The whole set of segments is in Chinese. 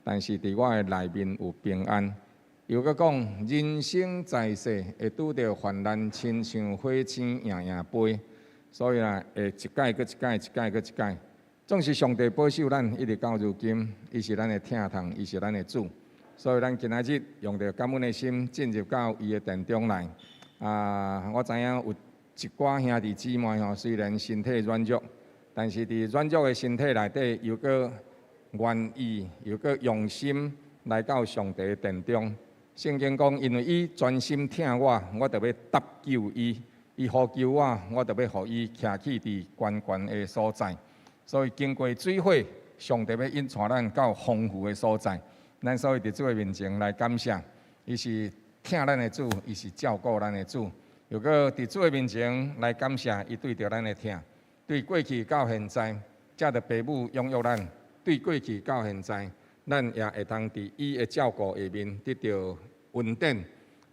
但是伫我的内面有平安。又搁讲，人生在世会拄着患难，亲像火星夜夜飞，所以啦，会一届搁一届，一届搁一届。总是上帝保守咱，一直到如今，伊是咱的疼痛，伊是咱的主。所以咱今仔日用着感恩的心进入到伊的殿中来。我知影有一寡兄弟姊妹吼，虽然身体软弱，但是伫软弱的身体内底，又搁愿意，又搁用心来到上帝的殿中。圣经讲，因为伊专心听我，我就要搭救伊；伊呼救我，我就要互伊徛起伫悬悬的所在。所以经过水火，上帝要引带咱到丰富的所在。咱所以伫主的面前来感谢，伊是听咱的主，伊是照顾咱的主。又搁伫主的面前来感谢，伊对着咱的听，对过去到现在，才着父母养育咱；对过去到现在。咱也会通伫伊的照顾下面得到稳定，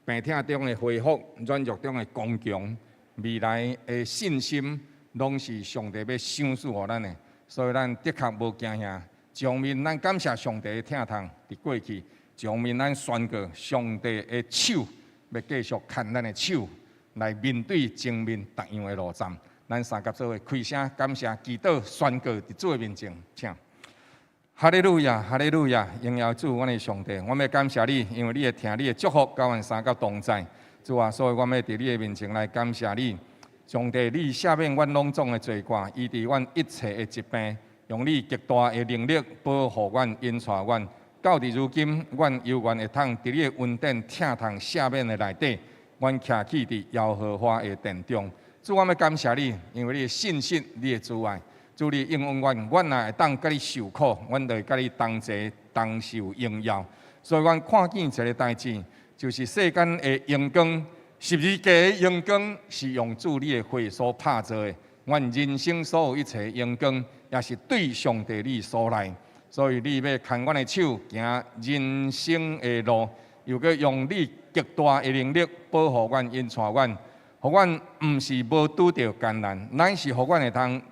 病痛中的恢复，软弱中的刚强，未来的信心，拢是上帝要赏赐予咱的。所以咱的确无惊吓。上面咱感谢上帝的疼痛伫过去，上面咱宣告上帝的手要继续牵咱的手来面对前面逐样的路站。咱三甲做伙开声感谢祈祷宣告伫主的面前，请。哈利路亚，哈利路亚！荣耀主，阮的上帝，我们感谢你，因为你会听你的祝福，甲阮三角同在。主啊，所以我们伫你的面前来感谢你，上帝，你赦免阮拢总的罪过，医治阮一切的疾病，用你极大的能力保护阮、引带阮。到伫如今，阮犹原会通伫你的恩典、疼痛、赦免的内底，阮徛起伫耶和华的殿中。主，我们感谢你，因为你的信心、你的慈爱。主，你应允阮，阮若会当甲你受苦，阮就会甲你同齐同受荣耀。所以，阮看见一个代志，就是世间的阳光，十字架的阳光是用主你的血所拍造的。阮人生所有一切阳光，也是对上帝你所来。所以，你要牵阮的手，行人生的路，又搁用你极大的能力保护阮、引带阮，互阮毋是无拄着艰难，乃是互阮会通。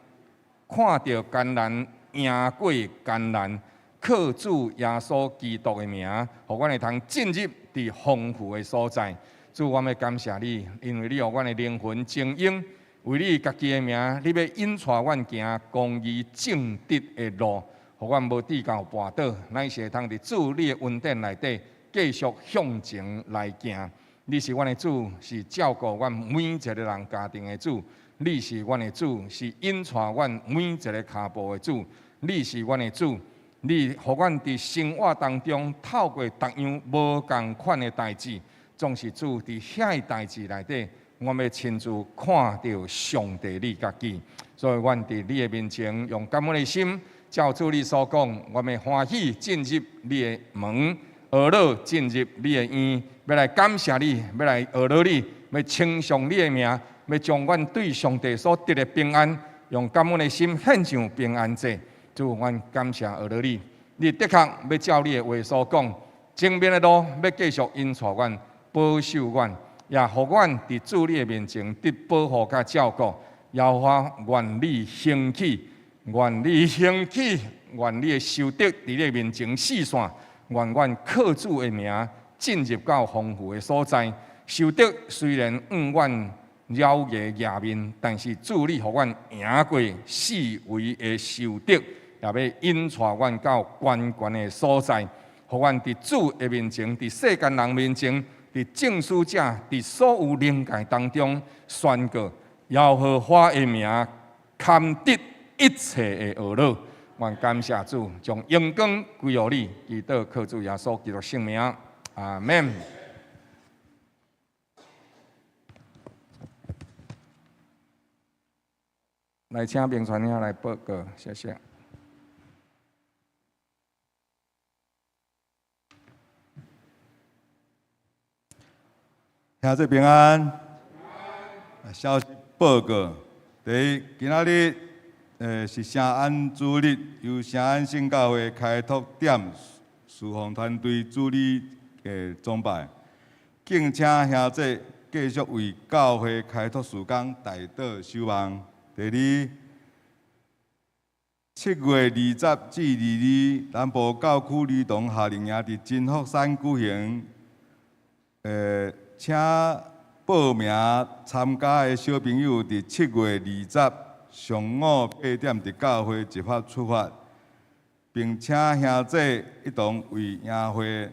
看到艰难，赢过艰难，靠主耶稣基督的名，互阮会通进入伫丰富的所在。主，我们感谢你，因为你互阮的灵魂精英，为你家己的名，你要引带阮行公义正直的路，互阮无跌到绊倒，乃是会通伫主你的恩典内底继续向前来行。你是阮的主，是照顾阮每一个人家庭的主。你是阮的主，是引带阮每一个脚步的主。你是阮的主，你互阮伫生活当中透过逐样无共款的代志，总是主伫遐个代志内底，我们亲自看到上帝你家己。所以，阮伫你的面前，用感恩的心，照主你所讲，我们欢喜进入你的门，学乐进入你的院，要来感谢你，要来学乐你，要称颂你的名。要将阮对上帝所得的平安，用感恩的心献上平安祭。主，阮感谢学了你，你的确要照你的话所讲，前面的路要继续引带阮、保守阮，也互阮伫主你的面前得保护甲照顾。耶和华愿你兴起，愿你兴起，愿你的受得伫你的面前四散，愿阮靠主的名进入到丰富的所在。受得虽然阮。妖孽野面，但是主你互阮赢过四围的受得，也要引带阮到关键的所在，互阮伫主的面前，伫世间人面前，伫正史者，伫所有灵界当中宣告耶和华的名，堪得一切的恶乐。愿感谢主，将荣光归于你，祈祷靠主耶稣基督圣名，阿门。来，请明传兄来报告，谢谢。兄弟平安。消息报告：第一，今仔日是圣安主日，由圣安圣教会开拓点侍奉团队主理总办，敬请兄弟继续为教会开拓事工大道守望。第二， 7月20至22日，南部教区儿童夏令营伫金福山举行。请报名参加的小朋友伫7月20上午8点伫教会集合出发，并请兄弟一同为营会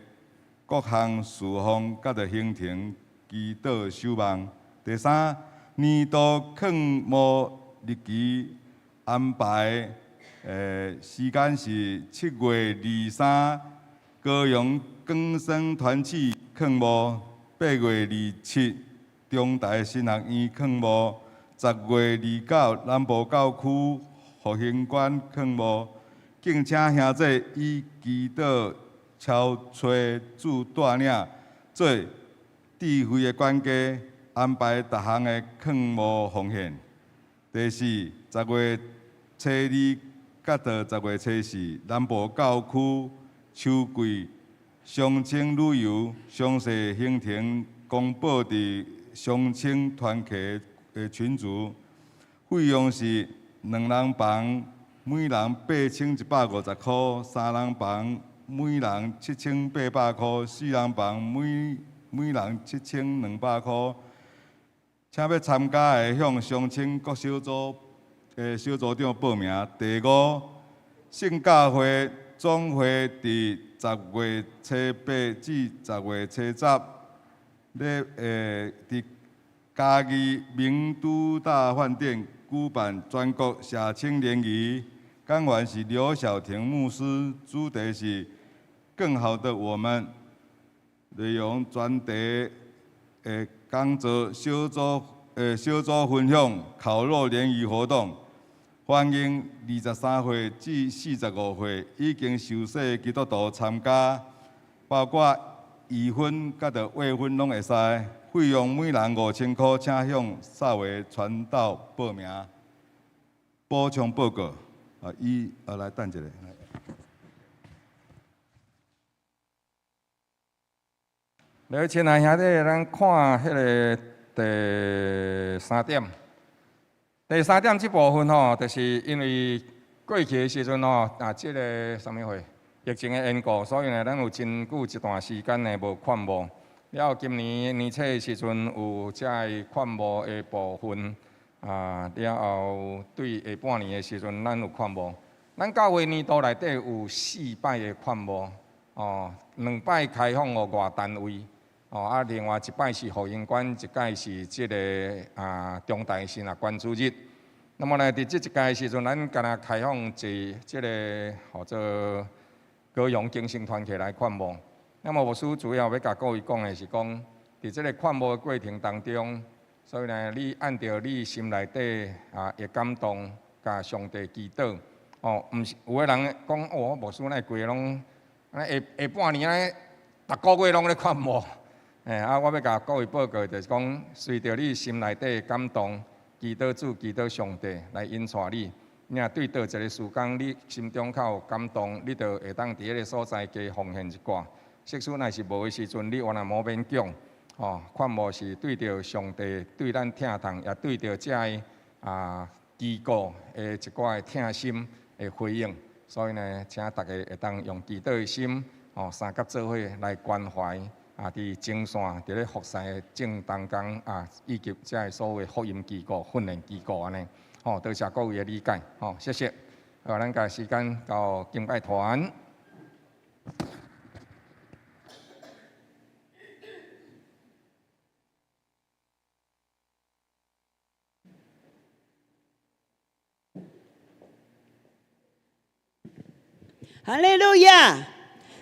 各项事项甲着行程祈祷守望。第三，年度课目日期安排，时间是7月23，高阳更生团契课目；8月27，中台新学院课目；10月29，南部教区复兴馆课目。敬请兄弟以祈祷、超吹、主带领做智慧的管家，安排各项的课目奉献。第四，10月初2甲到10月初4，南部教区秋季乡亲旅游详细行程公布伫乡亲团契的群组，费用是2人房，每人8150块；3人房，每人7800块；4人房，每人7200块。请要参加的向乡亲各小组小组长报名。第5，圣教会总会伫10月初8至10月初10，伫嘉义明都大饭店举办全国社青联谊，讲员是刘晓婷牧师，主题是更好的我们，内容专题讲座小组分享烤肉联谊活动，欢迎23岁至45岁已经受洗的基督徒参加，包括已婚甲着未婚拢会使，费用每人5000块，请向撒维传道报名。补充报告，来等一下。来，亲爱兄弟，咱看迄个第3点。第3点这部分吼，就是因为过去的时阵吼，这个什么会疫情的缘故，所以呢，咱有真久一段时间呢无款务。了后今年年初的时阵有这个款务的部分，了后对下半年的时阵，咱有款务。咱教会年度内底有4摆的款务，哦，2摆开放予外单位。另外1摆是复兴馆，1摆是这个中台新学馆主日。那么呢，伫这一届的时阵，咱敢若开放这个或者高阳精神团体来款务。那么牧师主要要甲各位讲的是讲，伫这个款务的过程当中，所以呢，你按照你心内底的感动，甲上帝祈祷。毋是有的人讲，牧师那规个拢，下半年咧，逐个月拢咧款务。我要甲各位报告，就是讲，随着你心内底的感动，祈祷主、祈祷上帝来引带你。你若对倒一个事工，你心中较有感动，你就会当伫迄个所在加奉献一寡。即使若是无的时阵，你原来无勉强。款务是对着上帝对咱疼痛，也对着这个祈祷的一寡的疼心的回应。所以呢，请大家会当用祈祷的心，三甲做伙来关怀。伫前线，伫咧服侍的正当中以及这个所谓福音机构、训练机构安尼，多谢各位的理解，谢谢。咱甲时间到敬拜团。哈利路亚！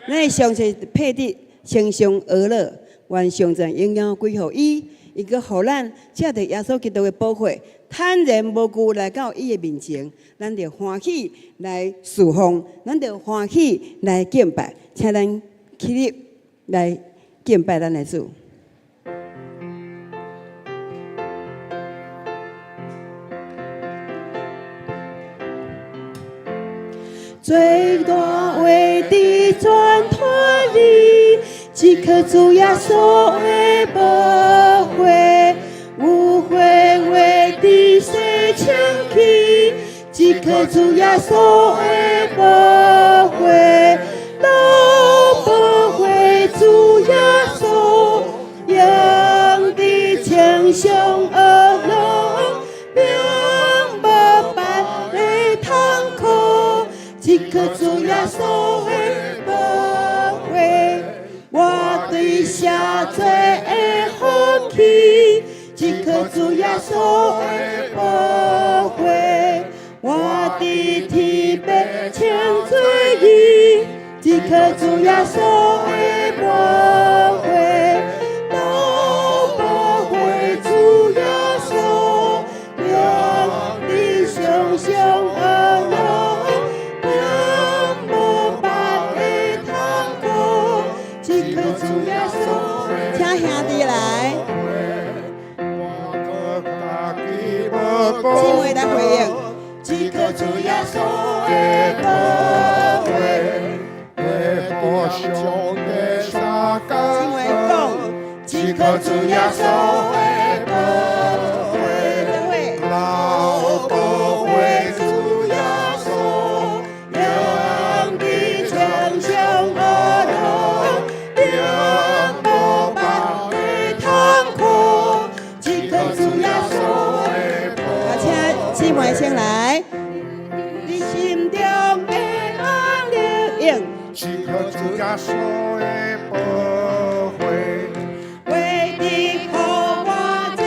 咱的上帝配得称颂而乐，愿上帝荣耀归乎伊，伊个互咱借着耶稣基督的宝血，坦然无惧来到伊的面前，咱就欢喜来侍奉，咱就欢喜来敬拜，请咱起立来敬拜咱的主。最大为的转托里，即刻主耶稣的宝血，无悔为的谁称起，即刻主耶稣的宝血，都宝血主耶稣，用的清香而浓，并无别的痛苦，即刻主耶稣的宝血，我对下罪的福气，即刻主耶稣的宝血。我的天被清罪义，即刻主耶稣的宝血，都宝血主耶稣，用的胸胸而浓，并无别的痛苦，即刻主耶稣，请兄弟来，姊妹来回应。即刻主耶稣的宝血，的上的沙冈。姊妹讲，即刻主耶稣的宝血，老宝血主耶稣，用的清香而浓，并无别的痛苦，即刻主耶稣的宝血。请姊妹先来。即刻主耶稣的宝血，为你可我加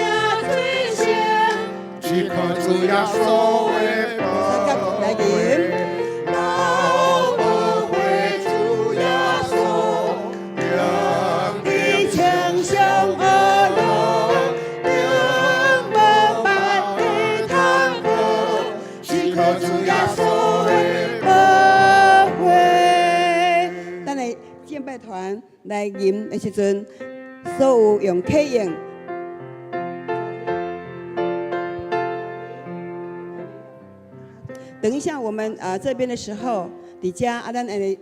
罪行。即刻主耶稣的宝血，老宝血主耶稣，用的清香而浓，并无别的痛苦，即刻主耶稣的宝血。敬拜团来吟的时阵，所有用客用。等一下，我们这边的时候，伫遮咱的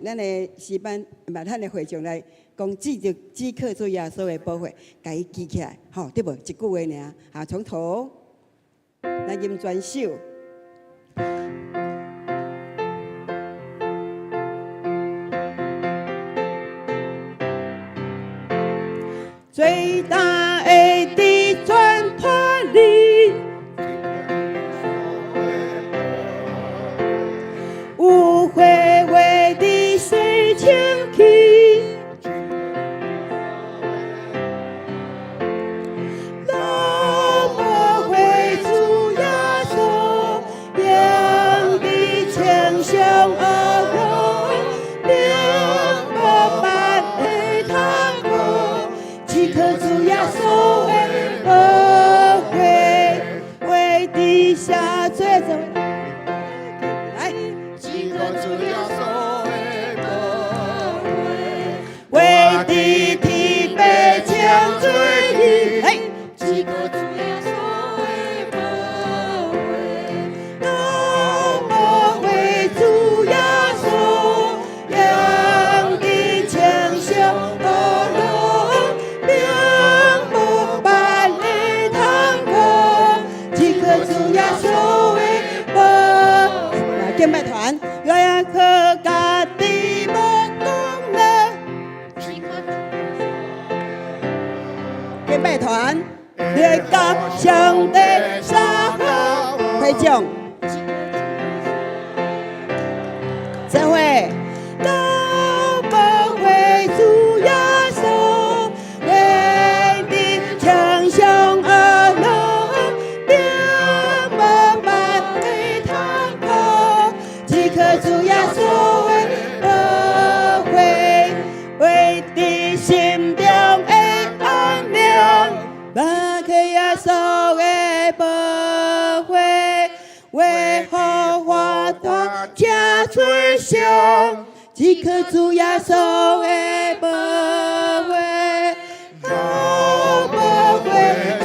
诗班，咱的会众来讲，即刻主耶稣的宝血，甲伊记起来，吼，对无？一句话尔，从头来吟全首。最大的转团里，无悔为的谁清气，老宝血主耶稣，用的清香而浓，并无别的痛苦。即刻主耶稣的宝血，为地下罪走。来，即刻主耶稣的宝血，为地天被将罪义。来，即刻主耶稣的宝血，老宝血主耶稣，用的清香而浓，并无别的痛苦，即刻主耶稣的宝血。来，敬拜团，我也可家己无功劳。敬拜团，列甲上帝撒好会众，这回老宝血主耶稣，为你清香而浓，并无别的痛苦，即刻主耶稣的宝血，为你心中的安宁。把克耶稣的宝血，为何我大家追想？即刻主耶稣的宝血，老宝血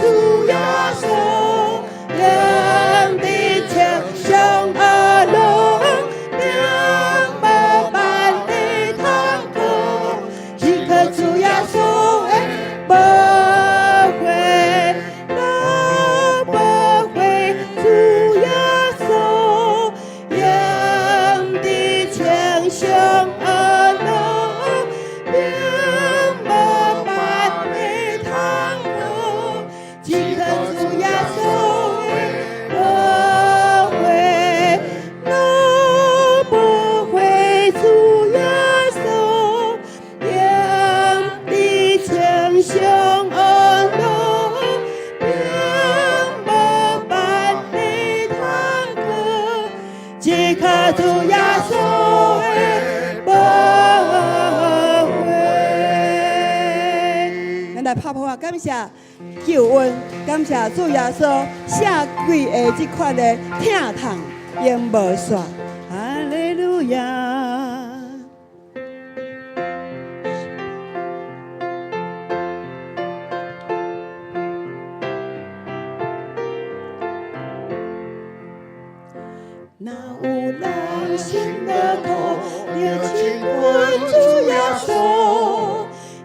主耶稣，用的清香而浓，并无别的痛苦，即刻主耶稣的宝血，老宝血主耶稣，来拍拍，感谢救恩，感谢主耶稣下跪的这款的疼痛永无煞。哈利路亚。那有人心的苦，热情关注耶稣，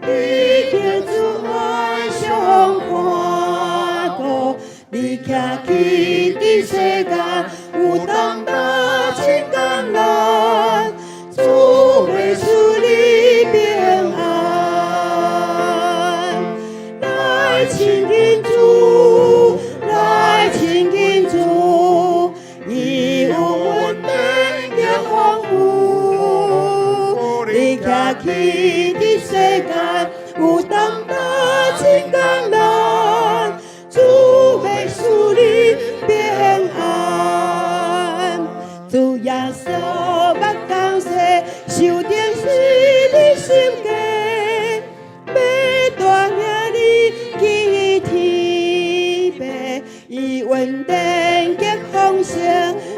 伊叫主爱上看顾，你徛起伫世间，有当担真艰难，主会赐你平安。来亲近主，来亲近主。伊有稳定的丰富，你徛起伫世间，有当担真艰难，主要赐你平安。主耶稣捌降世，受定死你心间，要带领你去天边，伊稳定的丰盛。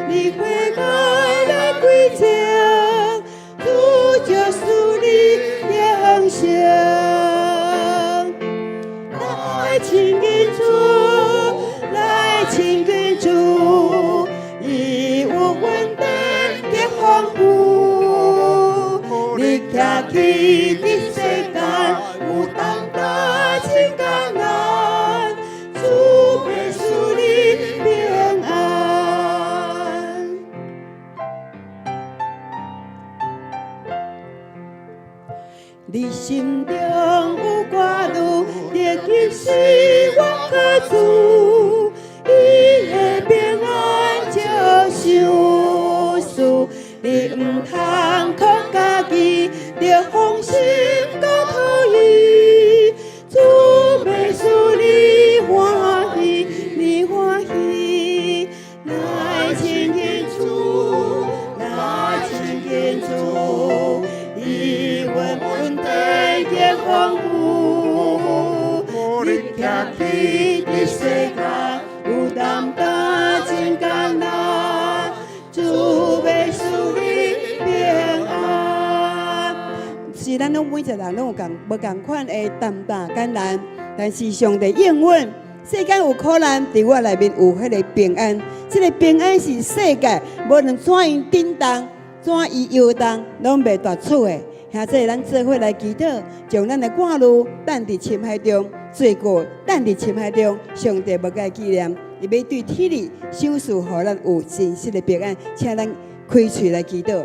你会来归正，主就赐你永生。来亲近主，来亲近主，伊有稳定的丰富。你徛起伫世间，有当担真艰难，主会赐你平安。你心中有挂虑，你其实我可主，伊的平安就想事，你唔通靠家己，着放心交托伊，主要使你欢喜，你欢喜，来亲近主，来亲近主。伊稳定的丰富，你徛起伫世间，有担担真艰难，主要使你平安。是咱拢每一个人拢有无共款的担担艰难，但是上帝应允，世间有苦难，伫我内面有迄个平安。这个平安是世界无论怎样震动。怎伊摇动，拢袂夺取的。兄弟，咱做伙来祈祷，将咱的挂虑等伫深海中，罪过等伫深海中，上帝无该纪念，伊要对天理赏赐，互咱有真实的平安。请咱开嘴来祈祷。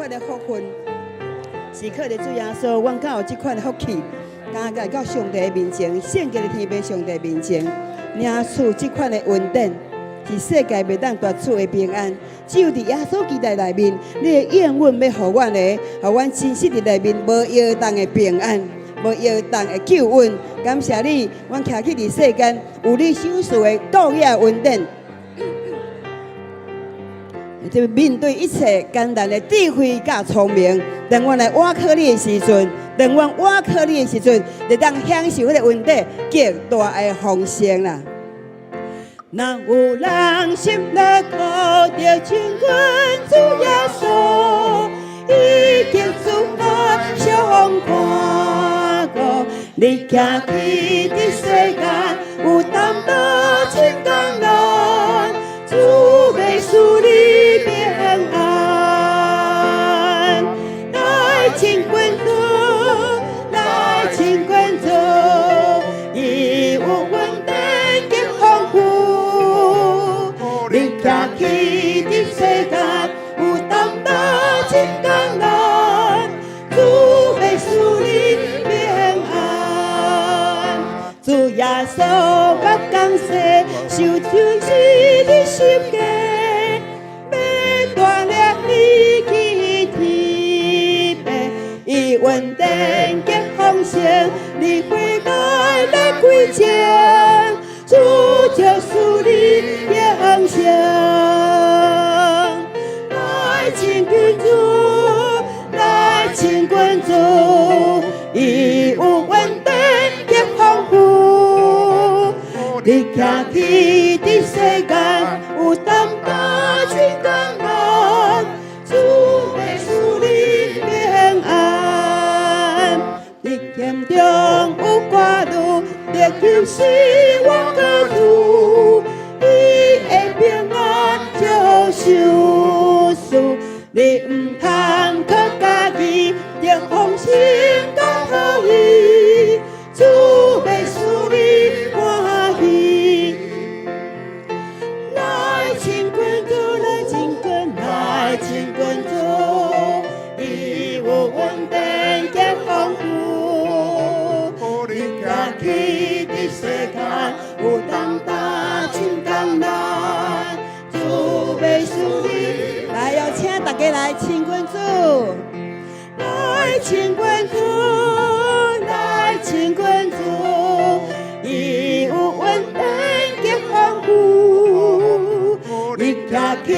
的福分，时刻的主耶稣，阮敢有这款的福气，敢来到上帝的面前，献给天父上帝面前，领取这款的稳定，是世界袂当夺取的平安。只有伫耶稣基督内面，你的应允要互阮的，互阮真实的内面无摇动的平安，无摇动的救恩。感谢你，阮徛起伫世间，有你赏赐的道业稳定。就面对一切艰难的智慧甲聪明，当阮来倚靠你的时阵，当阮倚靠你的时阵，就当享受迄个稳定极大的丰盛啦。若有人心内苦，着亲近主耶稣，伊叫主爱相看顾，你徛起伫世间，有担当真艰难，主要使你平安。来亲近主，来亲近主，伊有稳定的丰富，你徛起伫世间，有担当真艰难，主要使你平安。主耶稣我感谢，受救是你心计，要带领你去天边，以稳定的方向，你会来来归正，主就是你的方向，来亲近主，来亲近主，伊有稳定的丰富，你行去的世间有担当真艰难，主要使你平安，你心中有挂虑，你就是我个主，伊的平安就受事，你唔通靠家己，着放心交予伊，主要使你欢喜。来亲近主，来亲近，来亲近主，伊有稳定的丰富，你行去的世间有担当真艰难，主要使你来哟，请大家来亲近主，来亲近主，来亲近主，伊有稳定的丰富，你行去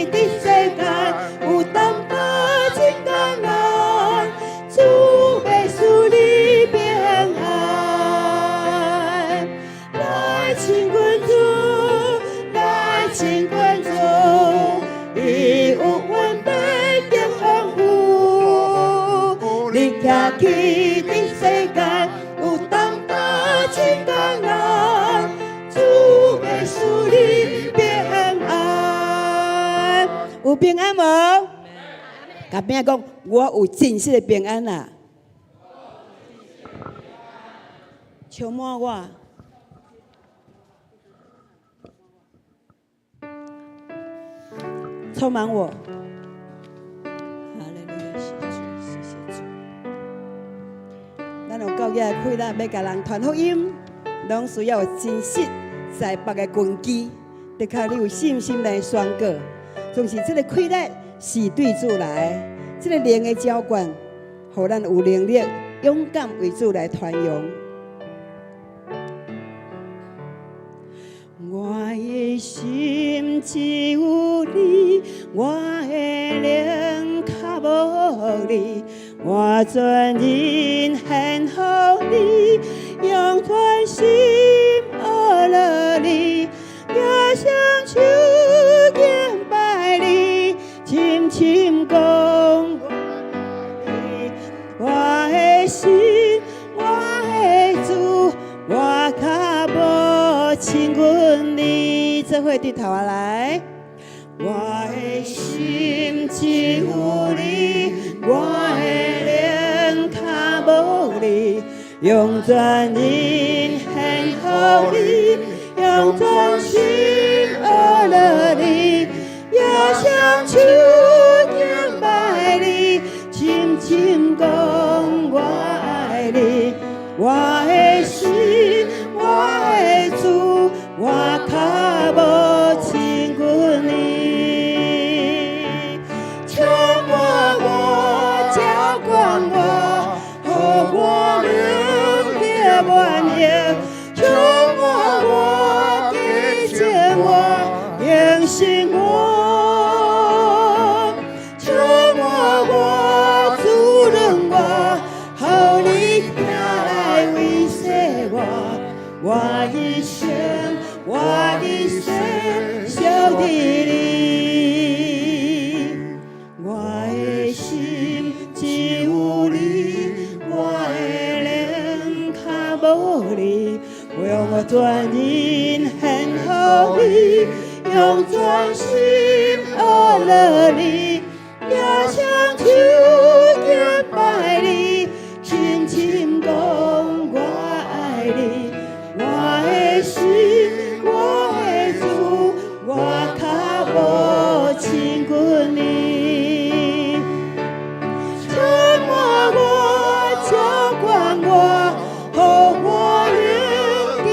的世间有担当真艰难，主要使你平安，来亲近主，来亲近主，伊有稳定的丰富，你行去的世间有担当真艰难，主要使你平安。有平安无？甲边仔讲，我有真实的平安啦，充满我。充满我，哈利路亚，谢谢主，谢谢主。咱有够野开咱要甲人传福音，拢需要有真实在北的根基，得靠你有信心来宣告。总是这个开咱是对主来，这个灵的浇灌，互咱有能力勇敢为主来传扬。我的心只有你，我的灵较无你，我全人献予你，用全心爱了你，也想手敬拜你，深深讲我的心，我的主，我较无亲近你，做伙低头来。我的心只有你，我的灵较无你，用全人献予你，用全心爱了你，也想手敬拜你，深深讲我爱你。我的心，我的主，我较无亲近你，充满我，浇灌我，予我能力满盈，充满我，洁净我，更新我，充满我，滋润我，好你行来维系我，我一生，我一生想着你，我的心只有你，我的灵较无你，用我全人献予你，用全心爱了你，也想手敬拜你，深深讲我爱你。我的心，我的主，我较无亲近你，充满我，浇灌我，予我能力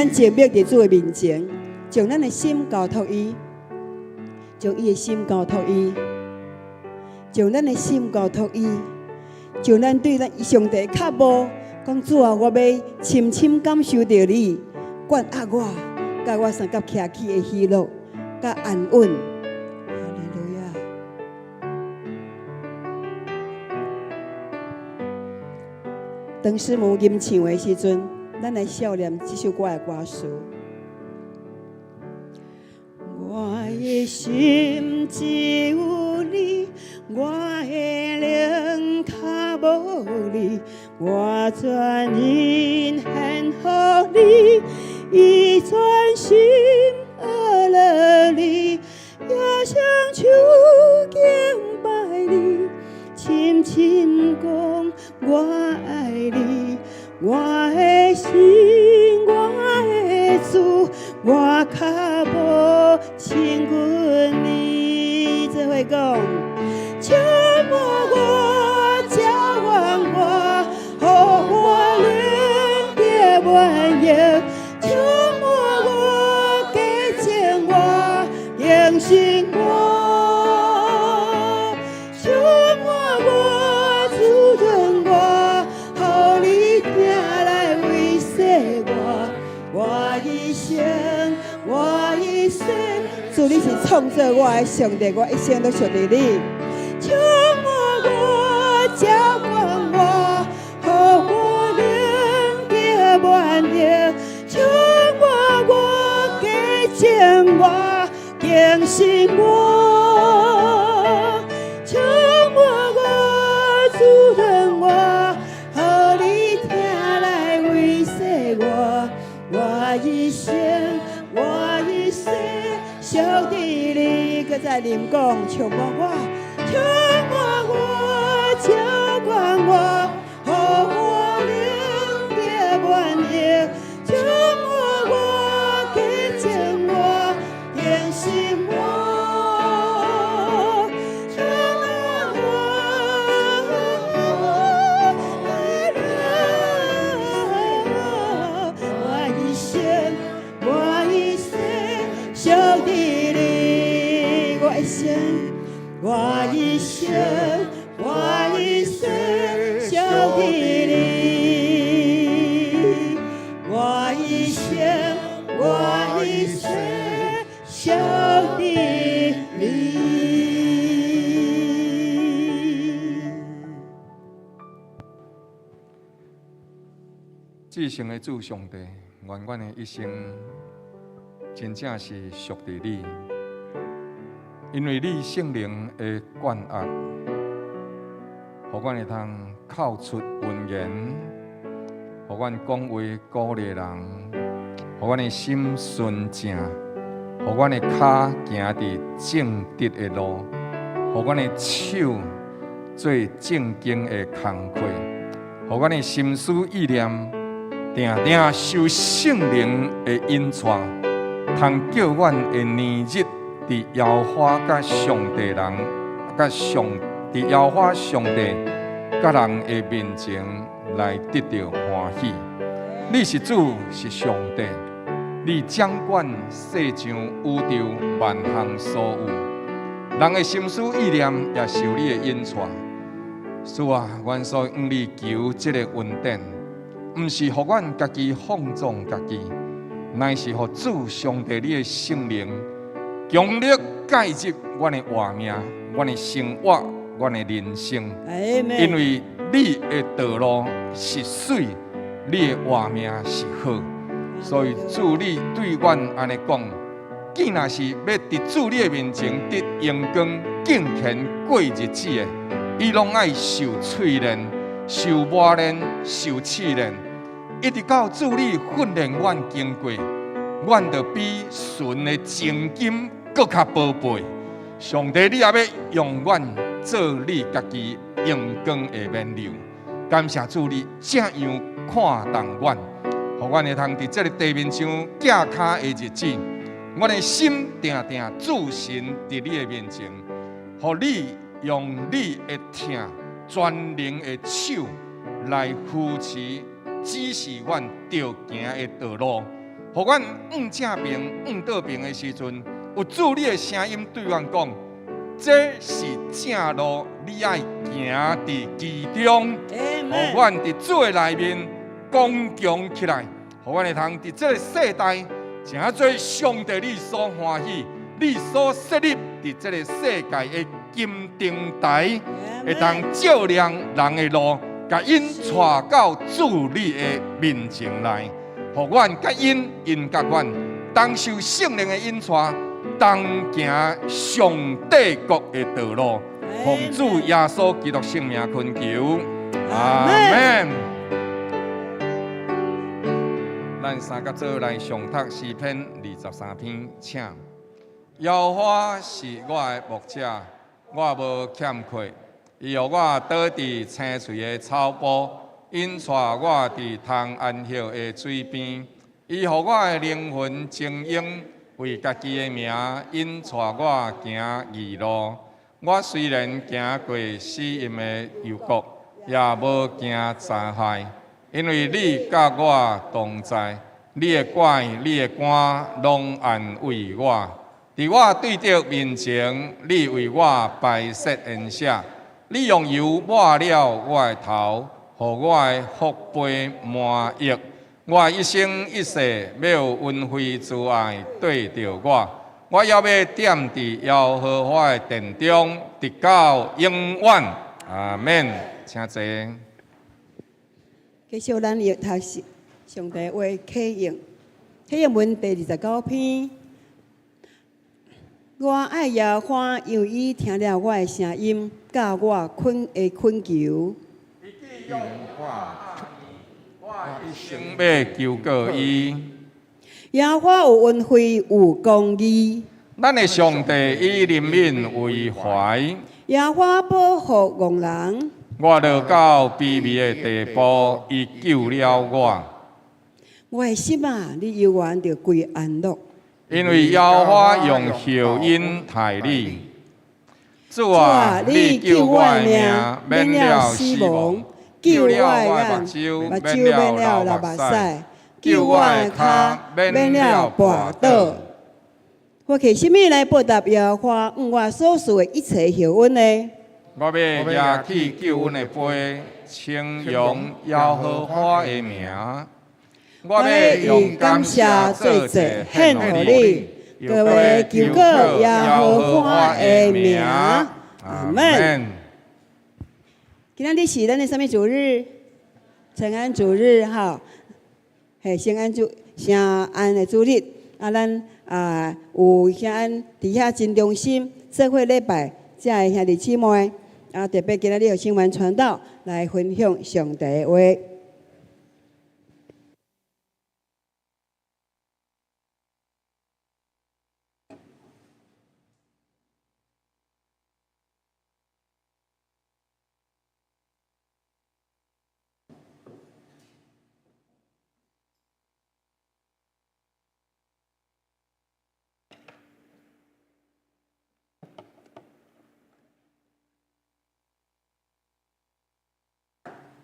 咱静默伫主的面前，将咱的心交托伊，将伊的心交托伊，将咱的心交托伊，将咱对咱上帝脚步，讲主啊，我要深深感受到你管压我，甲我三角徛起的喜乐，甲安稳。哈利路亚。当师母吟唱的时阵，咱来笑念这首歌的歌词。我的心只有你，我的灵较无你，我全然献予你，以全心爱了你，也想手敬拜你，深深讲我爱你，我的心，我的主，我较无亲近你。做伙讲，请我，召唤我，予我灵的满溢，请我，加增我，用心我。主，你是创造我的上帝，我一生都属于你。请我，召唤我，予我灵的满溢，请我，加增我，更新我，请我，主人我，予你听来慰藉我，我一生，我一生。属于你，搁再念讲，充满我，充满我，浇灌我，予我灵的满溢，充满我，加增我，更新我，充满我，我一生，我一生，属于你。我一生，我一生，我一生属于你。我一生，我一生属于你。至圣的主上帝，愿阮的一生真正是属于你。因为你圣灵的管压，互阮会通口出文言，互阮讲话鼓励人，互阮的心顺正，互阮的脚行伫正直的路，互阮的手做正经的工课，互阮的心思意念定定受圣灵的引带，通叫阮的年日。伫耶和华甲上帝人，伫耶和华上帝甲人的面前来得到欢喜。你是主，是上帝，你掌管世上宇宙万项所有，人的心思意念也受你的引带。主啊，阮所向你求这个恩典，毋是互阮家己放纵家己，乃是互主上帝你的圣灵。强力介入阮的活命、阮的生活、阮的人生，因为你的道路是水，你的活命是好，所以主你对阮安尼讲，既若是要伫主你的面前得阳光、敬虔过日子的，伊拢爱受淬炼、受磨练、受试炼，一直到主你训练阮经过，阮就比纯的精金。更较宝贝，上帝，你也要用阮做你家己阳光的燃料。感谢主，你这样看重阮，互阮会通伫这个地面上架脚的日子，阮的心定定注神伫你的面前，互你用你的疼、全能的手来扶持、指示阮着行的道路。互阮正面、倒面的时阵，有主你的声音对阮讲：这是正路，你爱行伫其中。互阮伫主的内面刚强起来，互阮会通伫这个世代，诚做上帝你所欢喜、你所设立伫这个世界的金灯台，会当照亮人的路，甲因带到主你的面前来。互阮甲因甲阮，当受圣灵的引带，当行上帝国的道路。奉主耶稣基督圣名恳求，阿门。咱三甲做来上读诗篇23篇，请。耶和华是我的牧者，我无欠缺。伊予我倒伫青翠的草坡，引带我伫通安息的水边。伊予我的灵魂静养，为家己的名引带我行义路。我虽然行过死荫的幽谷，也无惊灾害，因为你甲我同在，你的拐、你的竿拢安慰我。伫我对着面前，你为我摆设筵席，你用油抹了我的头，互我的福杯满溢。我一生一世要有恩惠之爱对着我。我也要踮伫耶和华的殿中，直到永远。阿免，请坐。继续咱要读上帝话启应，启应文第29篇。我爱耶和华，因为伊听了我的声音，教我困求。我一生要求告伊。耶和华有恩惠，有公义。咱的上帝以怜悯为怀。耶和华保护憨人。我落到卑微的地步，伊救了我。我的心啊，你永远着归安乐。因为耶和华用孝恩待你。主啊，你救我的命，免了死亡；救了我的目睭，免了流目屎。救我的脚，免了绊倒。我摕什么来报答耶和华我所受的一切孝恩呢？我要举起救恩的杯，称扬耶和华的名。我要用感谢做节献给你，各位求告耶和华的名。阿门。今天是咱的什么主日？平安主日哈。系圣安的主日，咱有圣安伫遐真中心做伙礼拜，遮的兄弟姊妹特别今仔日有新闻传道来分享上帝的话。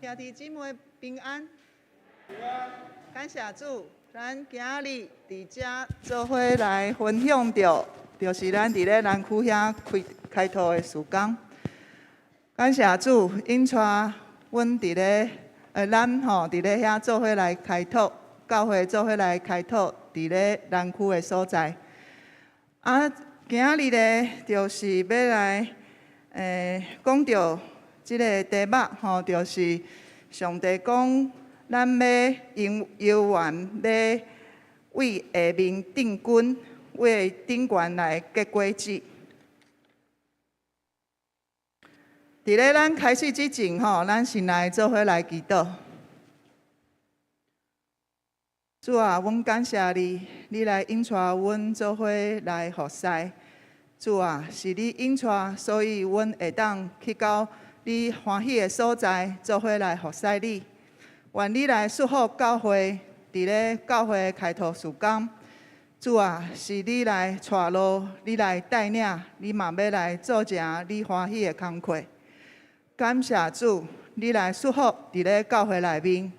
兄弟姊妹平安，感谢主，咱今日伫遮做伙来分享着，就是咱伫咧南区遐开拓的事工。感谢主，引带阮伫咧咱吼伫咧遐做伙来开拓，教会做伙来开拓伫咧南区的所在。今日咧就是要来讲着。即个题目吼，就是上帝讲，咱要永远要为下面定君，为顶悬来结果子。伫咧咱开始之前吼，咱先来做伙来祈祷。主啊，阮感谢你，你来引带阮做伙来服侍。主啊，是你引带，所以阮会当去到。你欢喜的所在，做伙来服侍你。愿你来祝福教会，伫咧教会的开拓事工。主啊，是你来带路，你来带领，你嘛要来做一你欢喜的工课。感谢主，你来祝福伫咧教会内面，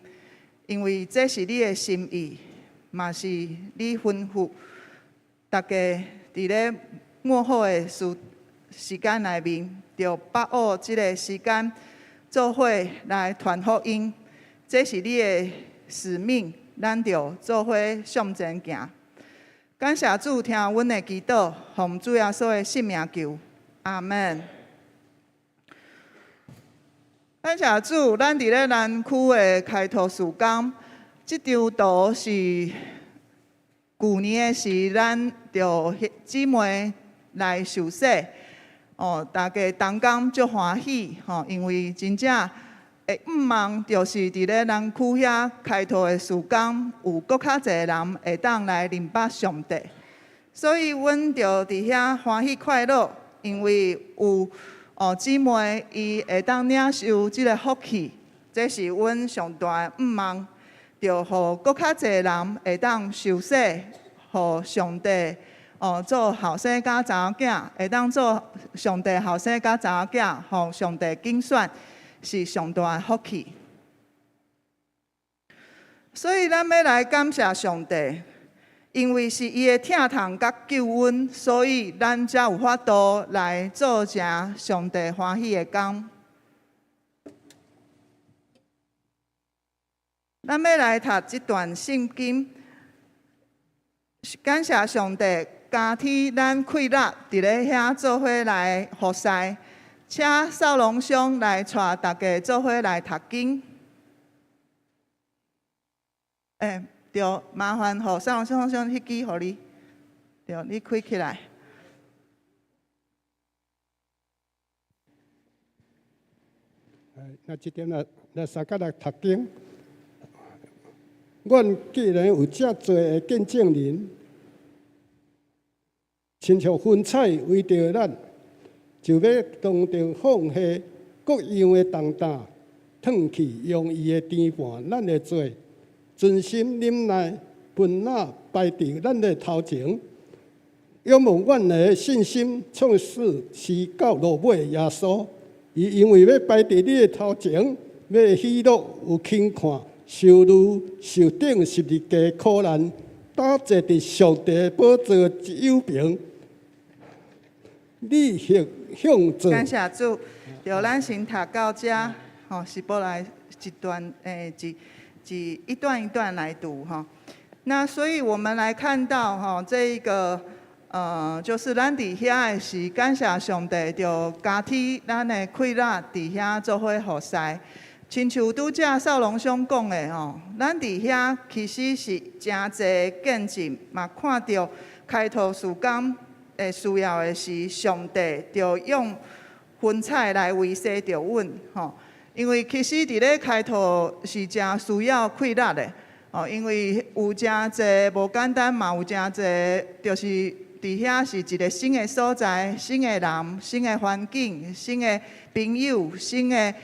因为这是你的心意，嘛是你吩咐大家伫咧末后的时间内面，着把握即个时间，做伙来传福音。这是你的使命，咱着做伙向前行。感谢主，听阮的祈祷，奉主耶稣的圣名求，阿门。感谢主，咱伫咧南区的开拓事工，即张图是旧年的是咱着姊妹来受洗，大家同工足欢喜，因为真正会毋望就是伫咧南区遐开拓的事工，有搁较侪人会当来明白上帝，所以阮着伫遐欢喜快乐，因为有姊妹伊会当领受即个福气，这是阮上大的毋望，着互搁较侪人会当受洗，互上帝做后生甲查某囝，会当做上帝后生甲查某囝，互上帝拣选，是上大的福气。所以咱要来感谢上帝。因为是伊的疼痛甲救恩，所以咱才有法度来做一上帝欢喜的工。咱要来读这段圣经，感谢上帝，加添咱快乐，伫咧遐做伙来服侍，请少龙兄来带大家做伙来读经。着麻烦互少龙兄迄支互你，着你开起来。那即点咱三甲来读经。阮既然有遮多的见证人，亲像云彩围着咱，就要当着放下各样的重担，脱去容易的牵绊咱的罪。存心忍耐，奔那排伫咱的头前，仰望阮的信心创始是到落尾耶稣。伊因为要排伫你的头前，要喜乐有轻看，受辱受顶十字架苦难，打坐伫上帝宝座右边。你向着。感谢主，就咱先读到遮，是要来一段一段一段来读哈。那所以我们来看到哈，这一个就是咱伫遐的是感谢上帝，就加添咱的快乐伫遐做伙服侍。亲像拄则少龙兄讲的吼，咱伫遐其实是真侪见证，嘛看到开拓事工会需要的是上帝，就用云彩来维系着阮吼。因为其实伫咧开拓是真需要快乐的，因为有真侪无简单，嘛有真侪，就是伫遐是一个新的所在、新的人、新的环境、新的朋友、新的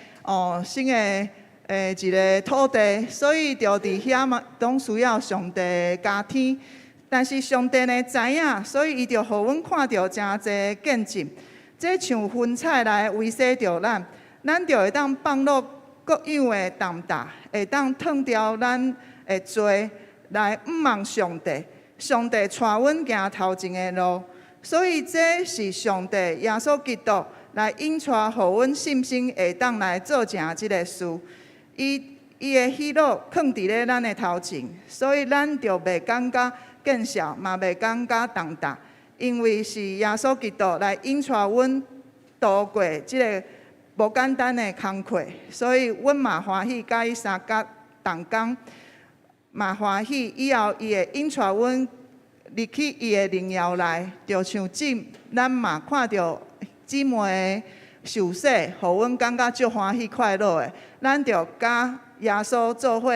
一个土地，所以就伫遐嘛，拢需要上帝加添。但是上帝呢知影，所以伊就互阮看到真侪见证，这像云彩来维系着咱。咱就会当放落各样的重担，会当脱掉咱的罪，来毋望上帝。上帝带阮行头前的路，所以这是上帝耶稣基督来引带，互阮信心会当来做成即个事。伊的喜乐放伫咧咱的头前，所以咱就袂感觉见笑，嘛袂感觉重担，因为是耶稣基督来引带阮度过即个无简单的工课，所以阮嘛欢喜，甲伊相甲同工，嘛欢喜以后伊会引带阮入去伊的荣耀内，就像咱嘛看到姊妹受洗，互阮感觉足欢喜快乐的，咱就甲耶稣做伙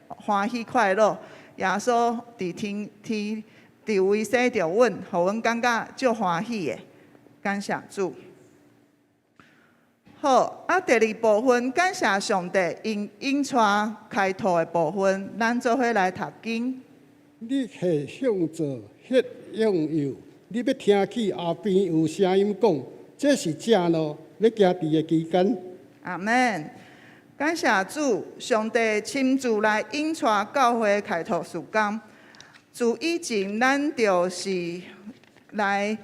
欢喜快乐，耶稣伫天伫维系着阮，互阮感觉足欢喜的，感谢主。好，第二部分感谢上帝引带开拓的部分，咱做伙来读经。你是向着迄样样，你要听起后边有声音讲，这是正路，要行伫的期间。阿门。感谢主，上帝亲自来引带教会开拓事工。自以前咱就是来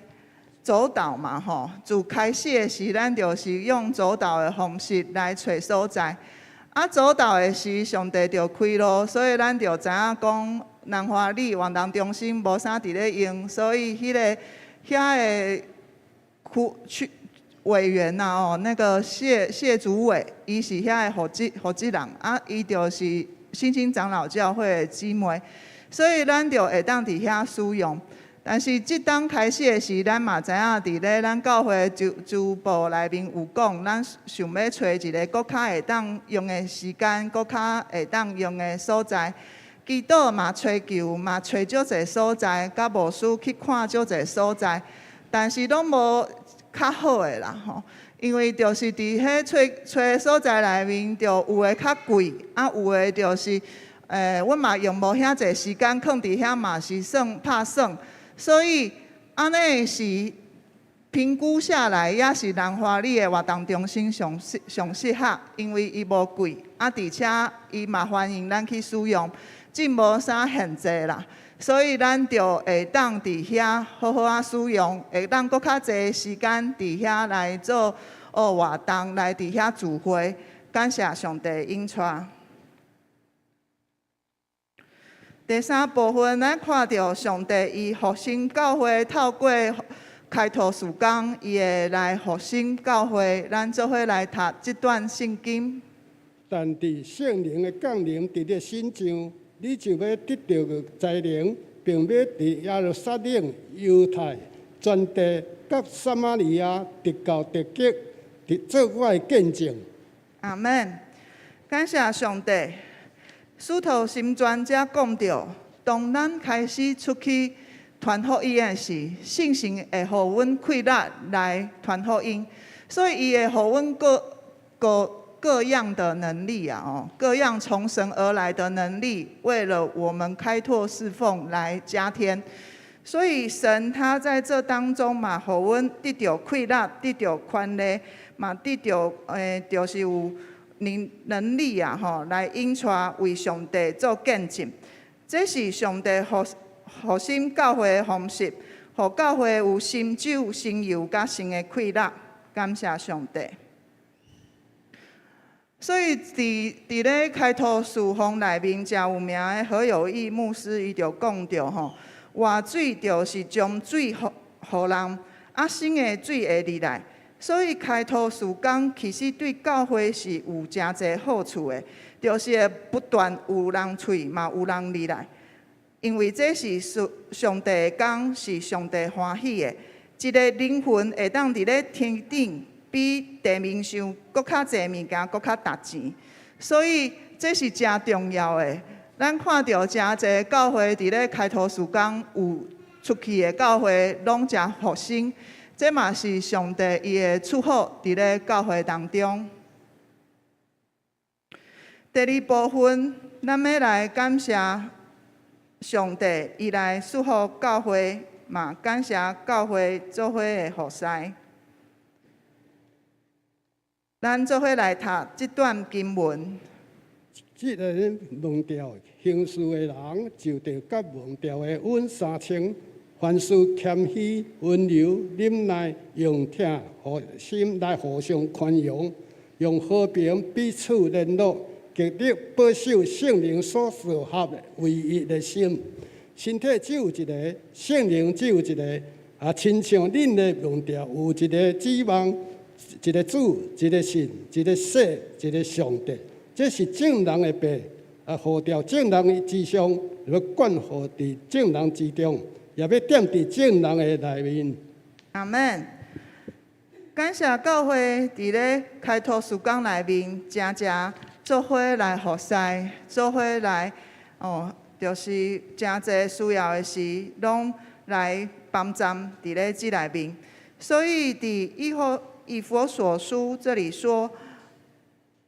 走岛嘛吼，自开始的时，咱就是用走岛的方式来找所在。啊，走岛的时，上帝就开路，所以咱就知影讲，南华里运动中心无啥伫咧用，所以遐个区委员呐那个谢主委，伊是遐个负责人，啊，伊就是新兴长老教会的姊妹，所以咱就会当伫遐使用。但是即当开始的时，咱嘛知影伫咧咱教会支部内面有讲，咱想要找一个搁较会当用的时间，搁较会当用的所在。祈祷嘛找求，嘛找足侪所在，甲牧师去看足侪所在，但是拢无较好的啦吼。因为就是伫迄找的所在内面，就有的较贵，啊有的就是，阮嘛用无遐侪时间囥伫遐嘛是算拍算。所以，安尼是评估下来，也是南华里的活动中心上适合，因为伊无贵，啊，而且伊嘛欢迎咱去使用，即无啥限制啦。所以咱就会当伫遐好好啊使用，会当搁较侪时间伫遐来做活动，来伫遐聚会，感谢上帝引带。第三部分，咱看到上帝伊复兴教会透过开拓事工，伊会来复兴教会，咱做伙来读这段圣经。但伫圣灵的降临伫你身上，你就要得到才能，并要伫耶路撒冷、犹太、全地、甲撒玛利亚直到地极，做我的见证。阿门！感谢上帝。使徒行传才讲到，当咱开始出去传福音的时，圣神会互阮气力来传福音，所以伊会互阮各样的能力啊，各样从神而来的能力，为了我们开拓侍奉来加添。所以神他在这当中嘛，互阮得到气力，得到权力，嘛得到就是有能力啊，来引带为上帝做见证。这是上帝复兴教会的方式，互教会有新酒、新油甲新的气力。感谢上帝。所以伫咧开拓事奉内面，真有名的何友义牧师，伊就讲到活水就是将水互人，啊新的水会入来。所以开拓事工其实对教会是有真侪好处的，就是会不断有人喙嘛有人入来，因为这是上帝的工，是上帝欢喜的。一个灵魂会当伫咧天顶，比地面上搁较侪物件搁较值钱，所以这是真重要的。咱看到真侪教会伫咧开拓事工有出去的教会，拢真复兴。这嘛是上帝伊的祝福伫咧教会当中。第二部分，咱要来感谢上帝，伊来祝福教会，嘛感谢教会做伙的服侍。咱做伙来读这段经文。即个问调行事的人，就着甲问调的阮三清。凡事谦虚、温柔、忍耐，用疼和心来互相宽容，用和平彼此联络，极力保守圣灵所设合的唯一的心。身体只有一个，圣灵只有一个，亲像恁的论调有一个指望，一个主，一个神，一个说，一个上帝。这是正人的病，护调正人之上，要灌护伫正人之中。也要踮伫正人的内面。阿门。感谢教会伫咧开拓事工内面，真做伙来服侍，做伙来就是真侪需要的事，拢来帮站伫咧这内面。所以伫以弗所书这里说，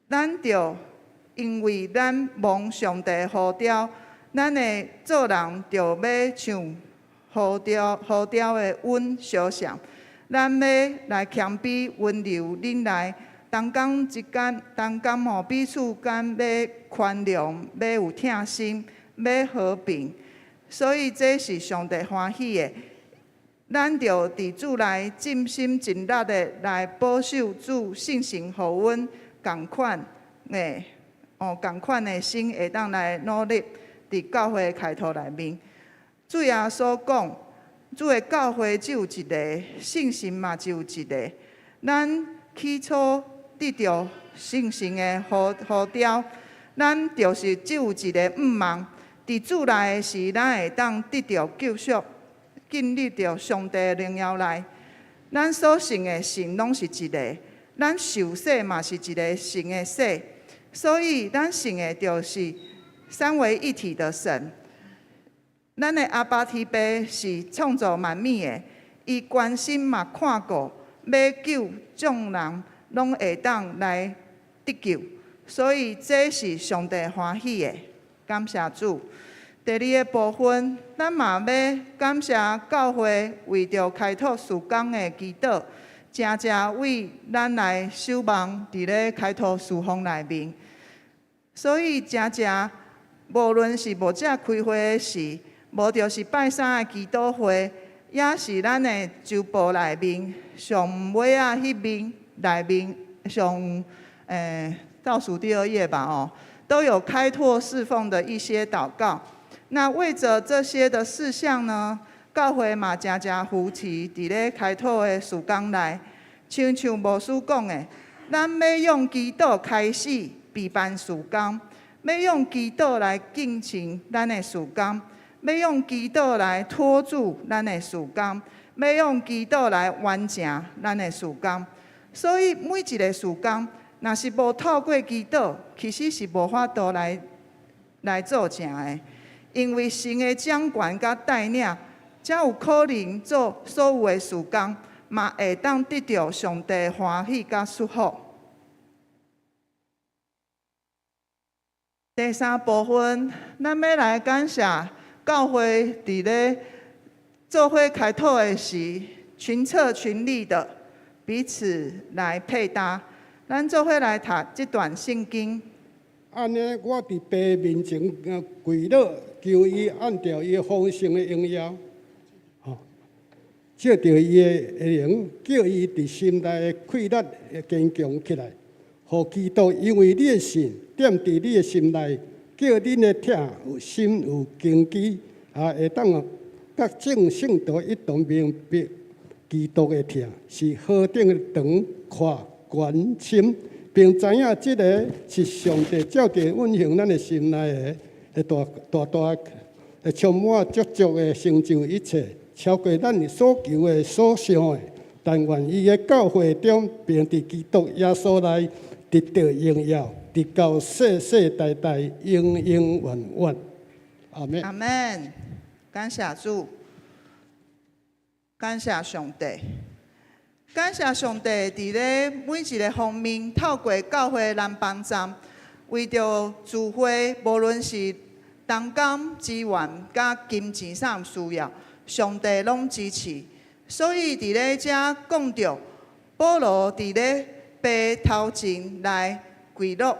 咱着因为咱蒙上帝呼召，咱的做人着要像呼召的阮相像，咱要来谦卑、温柔、忍耐，同工彼此间要宽容，要有疼心，要和平，所以这是上帝欢喜的。咱着伫主内尽心尽力的来保守主信心，互阮共款的共款的心会当来努力伫教会开拓内面。主耶稣讲，主的教会只有一个，信心嘛只有一个。咱起初得到信心的呼召，咱就是只有一个毋望。伫主内是咱会当得到救赎。建立着上帝的荣耀来，咱所信的神拢是一个，咱受洗嘛是一个神的洗，所以咱信的就是三位一体的神。咱的阿爸天父是创造万物的，伊关心嘛看顾，要救众人拢会当来得救，所以这是上帝欢喜的。感谢主。第二个部分，咱嘛要感谢教会为着开拓事工的祈祷，真正为咱来守望伫咧开拓事奉内面。所以真正无论是无这开会的事，无就是拜三的祈祷会，也是咱的周报内面上尾啊迄面内面上倒数第2页吧都有开拓侍奉的一些祷告。那为着这些的事项呢，教会嘛真正扶持伫咧开拓的事工内，像牧师讲的，咱要用祈祷开始备办事工，要用祈祷来进行咱的事工，要用祈祷来拖住咱的事工，要用祈祷来完成咱的事工。所以每一个事工，若是无透过祈祷，其实是无法度来做成的。因为神的掌权甲带领，才有可能做所有的事工，嘛会当得到上帝欢喜甲祝福。第三部分，咱要来感谢教会伫咧做伙开拓的时，群策群力的彼此来配搭。咱做伙来读这段圣经。安尼，我伫爸面前跪落，求伊按照伊丰盛的荣耀，借着伊的灵，叫伊伫心内的溃力坚强起来。互基督因为你的信踮伫你的心内，叫恁的疼有心有根基，也会当甲众圣徒一同明白基督的疼是何等的长阔悬深。并知影这个是上帝照着运行咱的心内的大充满足足的成就一切，超过咱所求的所想的。但愿伊的教会中，并伫基督耶稣内得到荣耀，直到世世代代永永远远。阿门。阿门。感谢主，感谢上帝。感谢上帝伫咧每一个方面，透过教会南邦站，为着聚会，无论是同工资源甲金钱上需要，上帝拢支持。所以伫咧遮讲着，保罗伫咧被头前来跪落，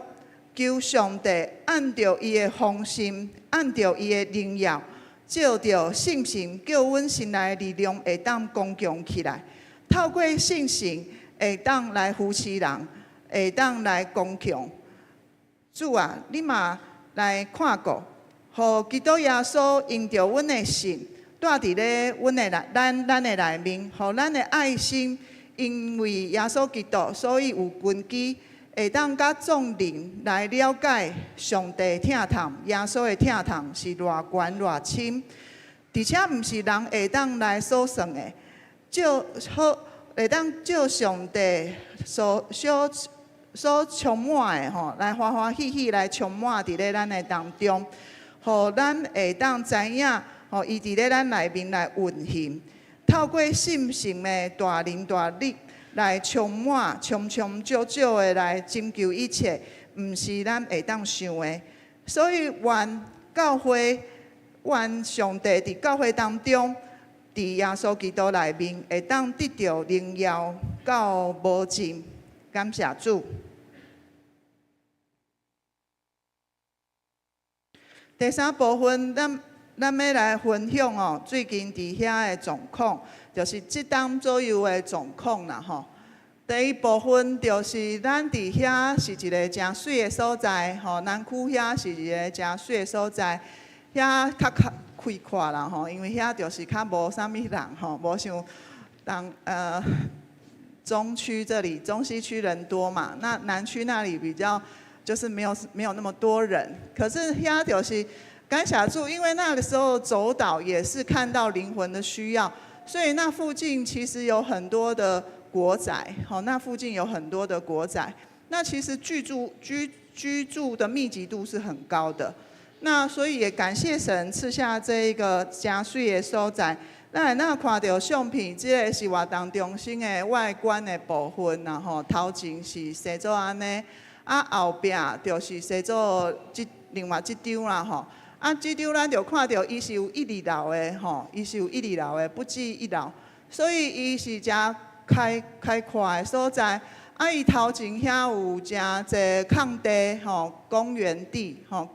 求上帝按照伊的方心，按照伊的荣耀，照着信心，叫阮心内的力量会当刚强起来。透过信心，会当来扶持人，会当来刚强。主啊，你嘛来看顾，互基督耶稣因着阮的信，住伫咧阮的咱的内面，互咱的爱心，因为耶稣基督，所以有根基，会当甲众人来了解上帝疼痛，耶稣的疼痛是偌悬偌深，而且毋是人会当来所算的。会当照上帝所充满的来欢欢喜喜来充满伫咧咱的当中，互咱会当知影伊伫咧咱内面来运行，透过信心的大能大力来充满，充足的来拯救一切，毋是咱会当想的。所以愿教会，愿上帝伫教会当中。伫耶稣基督内面，会当得到荣耀到无尽。感谢主。第三部分，咱咱要来分享哦，最近伫遐的状况，就是即档左右的状况啦吼。第一部分就是咱伫遐是一个诚水的所在，吼，南区遐是一个诚水的所在，遐较开阔啦吼，因为遐就是较无啥物人吼，无像中区这里中西区人多嘛，那南区那里比较就是没有那么多人，可是遐就是感谢主，因为那个时候走岛也是看到灵魂的需要，所以那附近其实有很多的国宅，好，那附近有很多的国宅，那其实居住的密集度是很高的，那所以也感谢神赐下这一个真水的所在。咱会当看到相片，即个是活动中心的外观的部分啦吼，头前是洗做安尼，啊后壁就是洗做另外一张啦吼。啊，这张咱就看到伊是有1、2楼的吼，伊是有1、2楼的，不止1楼，所以伊是诚开阔的所在。啊，伊头前遐有诚侪空地吼，公园地吼，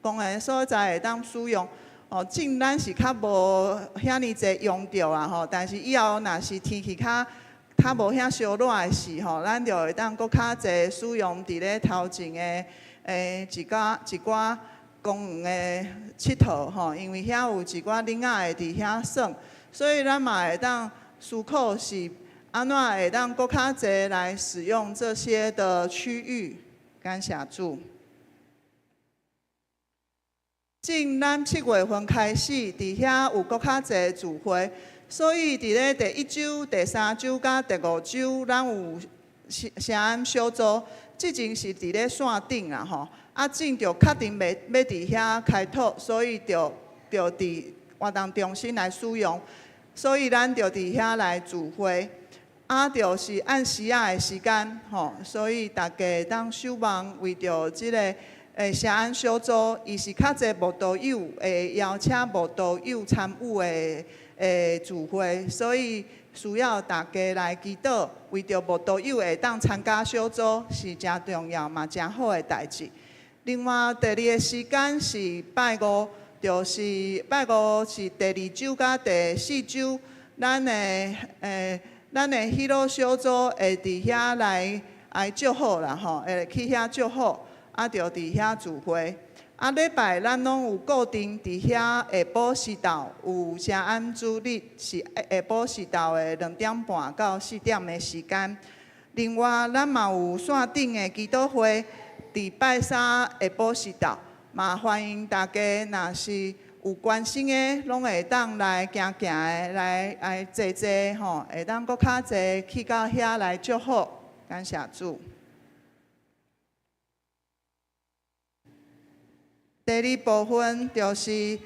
公园所在会当使用。哦，尽咱是较无遐尼侪用着啊吼，但是以后若是天气较无遐烧热的时吼，咱就会当搁较侪使用伫咧头前的一寡公园的佚佗吼，因为遐有一寡囡仔会伫遐耍，所以咱嘛会当思考是安怎会当搁较侪来使用这些的区域，感谢主。从咱7月份开始，伫遐有搁较侪聚会，所以伫咧第1周、第3周甲第5周，咱有城安小组，之前是伫咧线顶啦吼，啊，正着确定要伫遐开拓，所以就伫活动中心来使用，所以咱就伫遐来聚会，啊，就是按时仔的时间吼，所以大家当守望为着即个。社安小组，伊是较侪慕道友会邀请慕道友参与的聚会，所以需要大家来祈祷，为着慕道友会当参加小组是真重要嘛，真好的代志。另外，第2个时间是拜五，就是拜五是第2周甲第4周，咱的喜乐小组会伫遐来祝福啦吼，会去遐祝福。啊，就伫遐聚会。啊，礼拜咱拢有固定伫遐下晡时到有城安主日，是下晡时到的2点半到4点的时间。另外，咱嘛有线顶的祈祷会，伫拜3下晡时到，嘛欢迎大家若是有关心的，拢会当来行的，来坐吼，会当搁较侪去到遐来祝福，感谢主。第2部分就是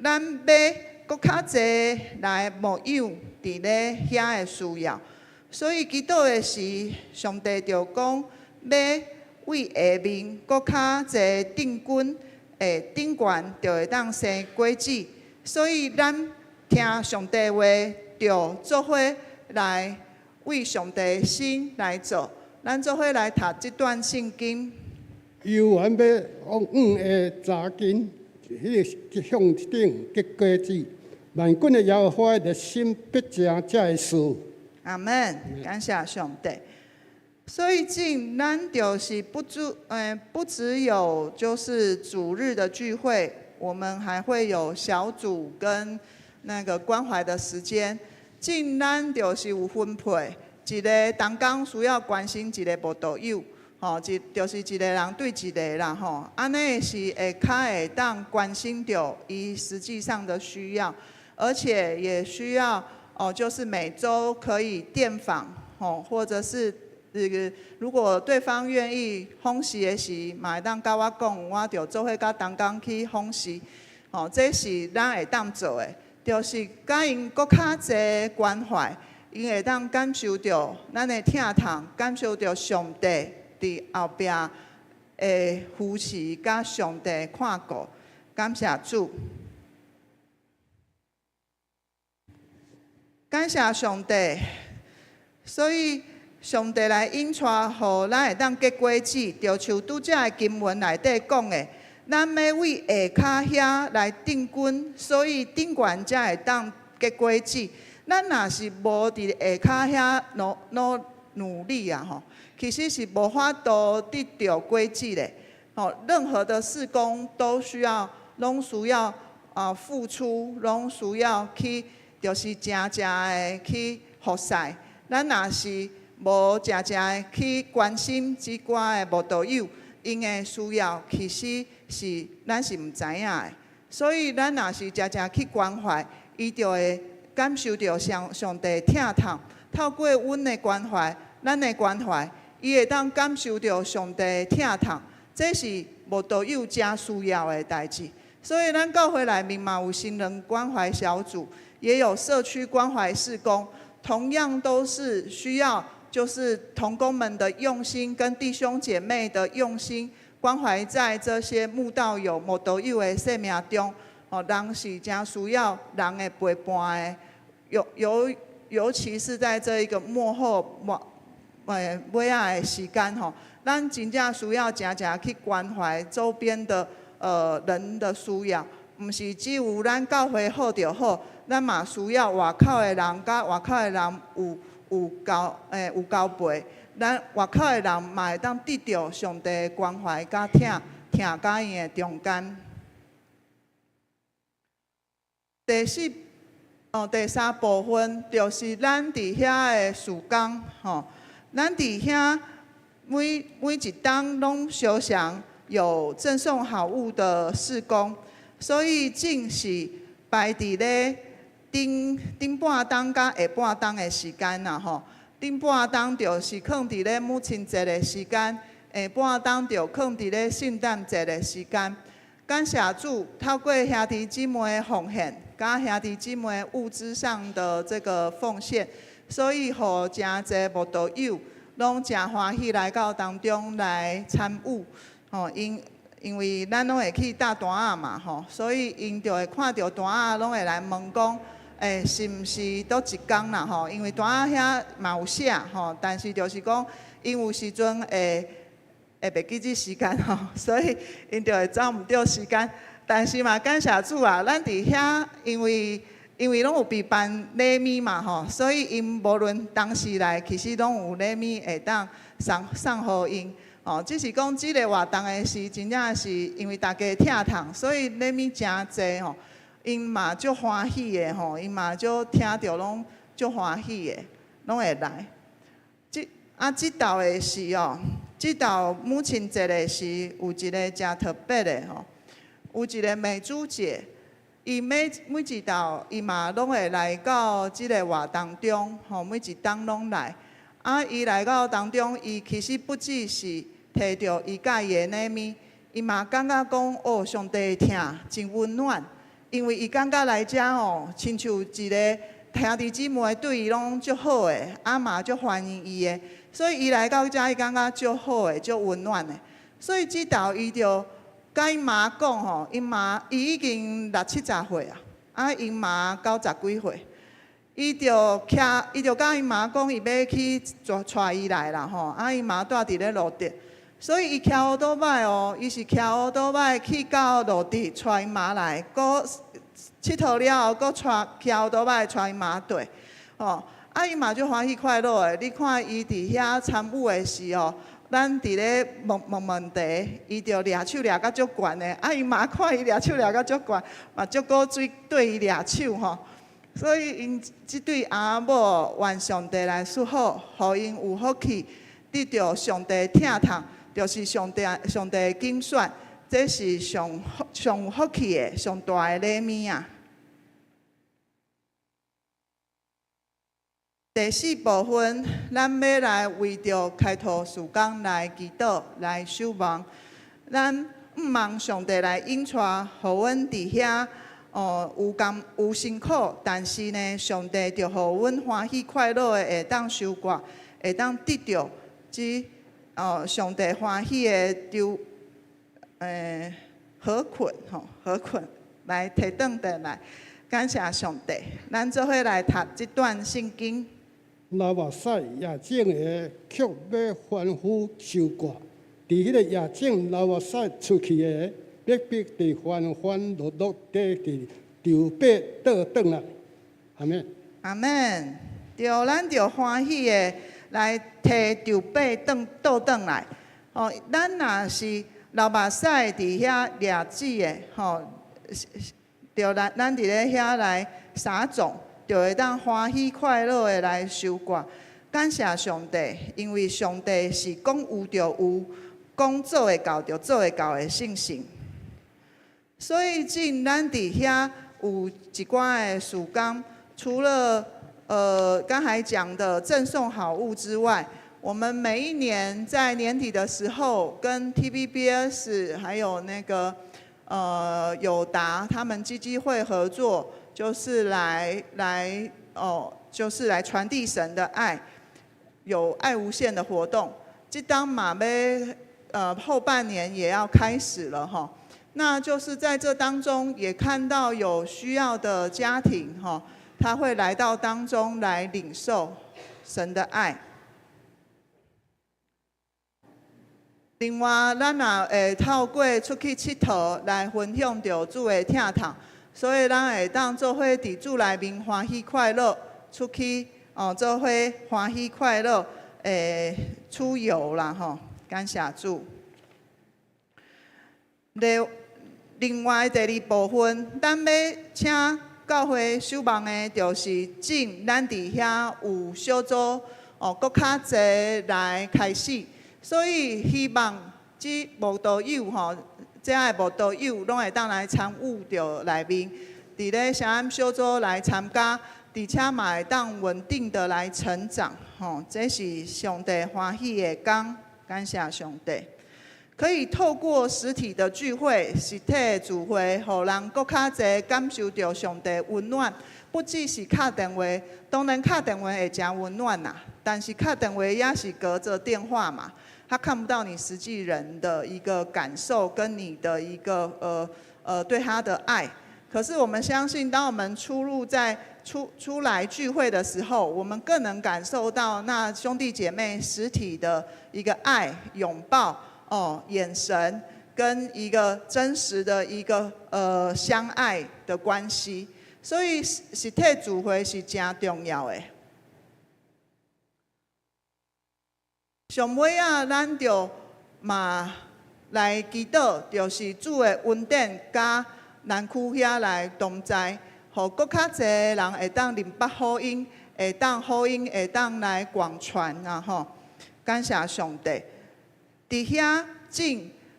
咱要搁较侪来牧养伫咧遐的需要，所以祈祷的是上帝就讲要为下面搁较侪定君顶悬就会当生果子，所以咱听上帝话，就做伙来为上帝的心来做，咱做伙来读这段圣经。游完要往5个查经，迄向顶结果子，万军的耶和华的心必正这会事。阿门，感谢上帝。所以咱就是不只有就是主日的聚会，我们还会有小组跟那个关怀的时间。咱就是有分配，一个同工需要关心一个慕道友。吼，就是一个人对一个啦，吼，安尼是会当关心到伊实际上的需要，而且也需要就是每周可以电访，吼，或者是如果对方愿意访视的时，嘛会当甲我讲，我就做伙甲同工去访视，吼，这是咱会当做的，就是甲因搁较侪关怀，因会当感受到咱的疼痛，感受到上帝。伫后壁扶持，甲上帝看顾，感谢主，感谢上帝。所以上帝来引带，互咱会当结果子，就像拄则的经文内底讲的，咱要为下骹遐来定根，所以顶悬才会当结果子。咱若是无伫下骹遐努力啊吼，其实是无法度得到果子的。吼，任何的事工都需要，拢需要付出，拢需要去，就是真正的去服侍。咱若是无真正的去关心即寡的慕道友，因的需要其实是咱是毋知影的。所以咱若是真正去关怀，伊就会感受到上帝疼痛。透过阮的关怀，咱的关怀，伊会当感受到上帝疼痛。这是慕道友真需要的代志。所以咱教会内面嘛有新人关怀小组，也有社区关怀事工，同样都是需要就是同工们的用心跟弟兄姐妹的用心，关怀在这些慕道友、慕道友的生命中。人是真需要人的陪伴的，尤其是在这一个末后尾仔的时间吼，咱真正需要真正去关怀周边的人的需要，毋是只有咱教会好就好，咱嘛需要外口的人，甲外口的人有交陪，咱外口的人嘛会当得到上帝的关怀甲疼甲因的中间。第三部分就是咱伫遐的事工吼，咱伫遐每一档拢相常有赠送好物的事工，所以正是排伫咧顶半档甲下半档的时间啦吼。顶半档就是放伫咧母亲节的时间，下半档就放伫咧圣诞节的时间。感谢主，透过兄弟姊妹的奉献，甲兄弟姊妹物资上的这个奉献，所以互真侪慕道友拢真欢喜来到当中来参与。吼，因为咱拢会去搭单仔嘛吼，所以因就会看到单仔拢会来问讲，是毋是倒一工啦吼？因为单仔遐嘛有写吼，但是就是讲，因有时阵会袂记即时间吼，所以因就会走毋着时间。但是嘛，感谢主啊，咱伫遐因为拢有备办礼物嘛吼，所以因无论当时来，其实拢有礼物会当送互因。哦，只是讲即个活动的是真正是因为大家疼痛，所以礼物真侪吼，因嘛足欢喜的吼，因嘛足听着拢足欢喜的，拢会来。即道的是哦。即道母亲节的是有一个真特别的吼，有一个美珠姐，伊每一道伊嘛拢会来到即个活动中，吼每一档拢来。伊来到当中，伊其实不只是摕到伊家己的礼物，伊嘛感觉讲哦，上帝疼真温暖，因为伊感觉来遮哦，亲像一个兄弟姊妹对伊拢足好的，嘛足欢迎伊的。所以伊来到遮，伊感觉足好诶，足温暖诶。所以即道伊就甲因妈讲吼，因已经60-70岁啊，因妈90几岁，伊就甲因妈讲，伊要去带伊来啦吼，因妈住伫咧路顶，所以伊骑乌倒摆哦，伊是骑乌倒摆去到路顶带因妈来，佫佚佗了后，佫骑乌倒摆带因妈回，吼。伊嘛就欢喜快乐的，你看伊伫遐参与的时候，咱伫咧问题，伊就掠手掠到足悬的。伊嘛看伊掠手掠到足悬，嘛足古锥对伊掠手吼。所以因即对阿某愿上帝来赐福，互因有福气，得到上帝疼痛，就是上帝的拣选，这是上有福气的、上大的礼物啊。第四部分，咱要来为着开拓事工来祈祷、来守望。咱毋望上帝来引带，互阮伫遐有辛苦，但是呢，上帝就互阮欢喜快乐的会当收割，会当得到上帝欢喜的好困好困来提转转来，感谢上帝。咱做伙来读这段圣经。拉目屎夜景的却要欢呼收割，伫迄个夜景拉目屎出去的，逼逼地欢欢乐乐地筹备倒转来，阿妹。阿门。着，咱着欢喜的来摕筹备倒转来。哦，咱若是流目屎伫遐掠子的，吼，着咱伫咧遐来撒种，就会当欢喜快乐的来收割。感谢上帝，因为上帝是讲有就有，讲做会到就做会到的信心。所以，尽咱伫遐有一寡的事工，除了刚才讲的赠送好物之外，我们每一年在年底的时候，跟 TVBS 还有那个友达他们基金会合作，就是就是来传递神的爱，有爱无限的活动。这当马杯后半年也要开始了哈。那就是在这当中也看到有需要的家庭哈，他会来到当中来领受神的爱。另外，咱也会透过出去佚佗来分享着主的疼痛，所以咱会当做伙伫主内面欢喜快乐，出去做伙欢喜快乐出游啦吼，感谢主。另外第二部分，咱要请教会守望的，就是尽咱伫遐有小组搁较济来开始，所以希望即慕道友这的慕道友拢会当来参与着内面，伫咧声音小组来参加，而且嘛会当稳定的来成长这是上帝欢喜的工，感谢上帝。可以透过实体的聚会、实体的聚会，互人搁较侪感受到上帝温暖。不只是敲电话，当然敲电话会真温暖啦，但是敲电话也是隔着电话嘛，他看不到你实际人的一个感受跟你的一个对他的爱。可是我们相信，当我们出来聚会的时候，我们更能感受到那兄弟姐妹实体的一个爱、拥抱。眼神跟一个真实的一个相爱的关系，所以实体聚会是真重要的。上尾啊，咱就嘛来祈祷，就是主的恩典甲南区遐来同在，互搁较济人会当明白福音，会当福音会当来广传啊吼，感谢上帝。伫遐正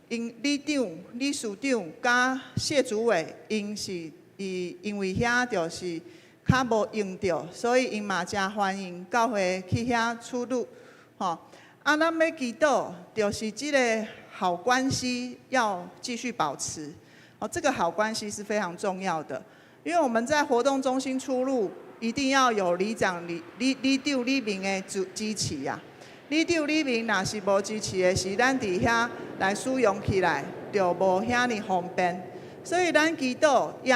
因理长、理事长甲谢主委，因为遐就是较无用着，所以因嘛真欢迎教会去遐出入吼。咱要祈祷，就是这个好关系要继续保持。这个好关系是非常重要的，因为我们在活动中心出入，一定要有里长、里长、里民的支持呀。里长、里民若是无支持的，是咱伫遐来使用起来就无遐尼方便。所以咱祈祷里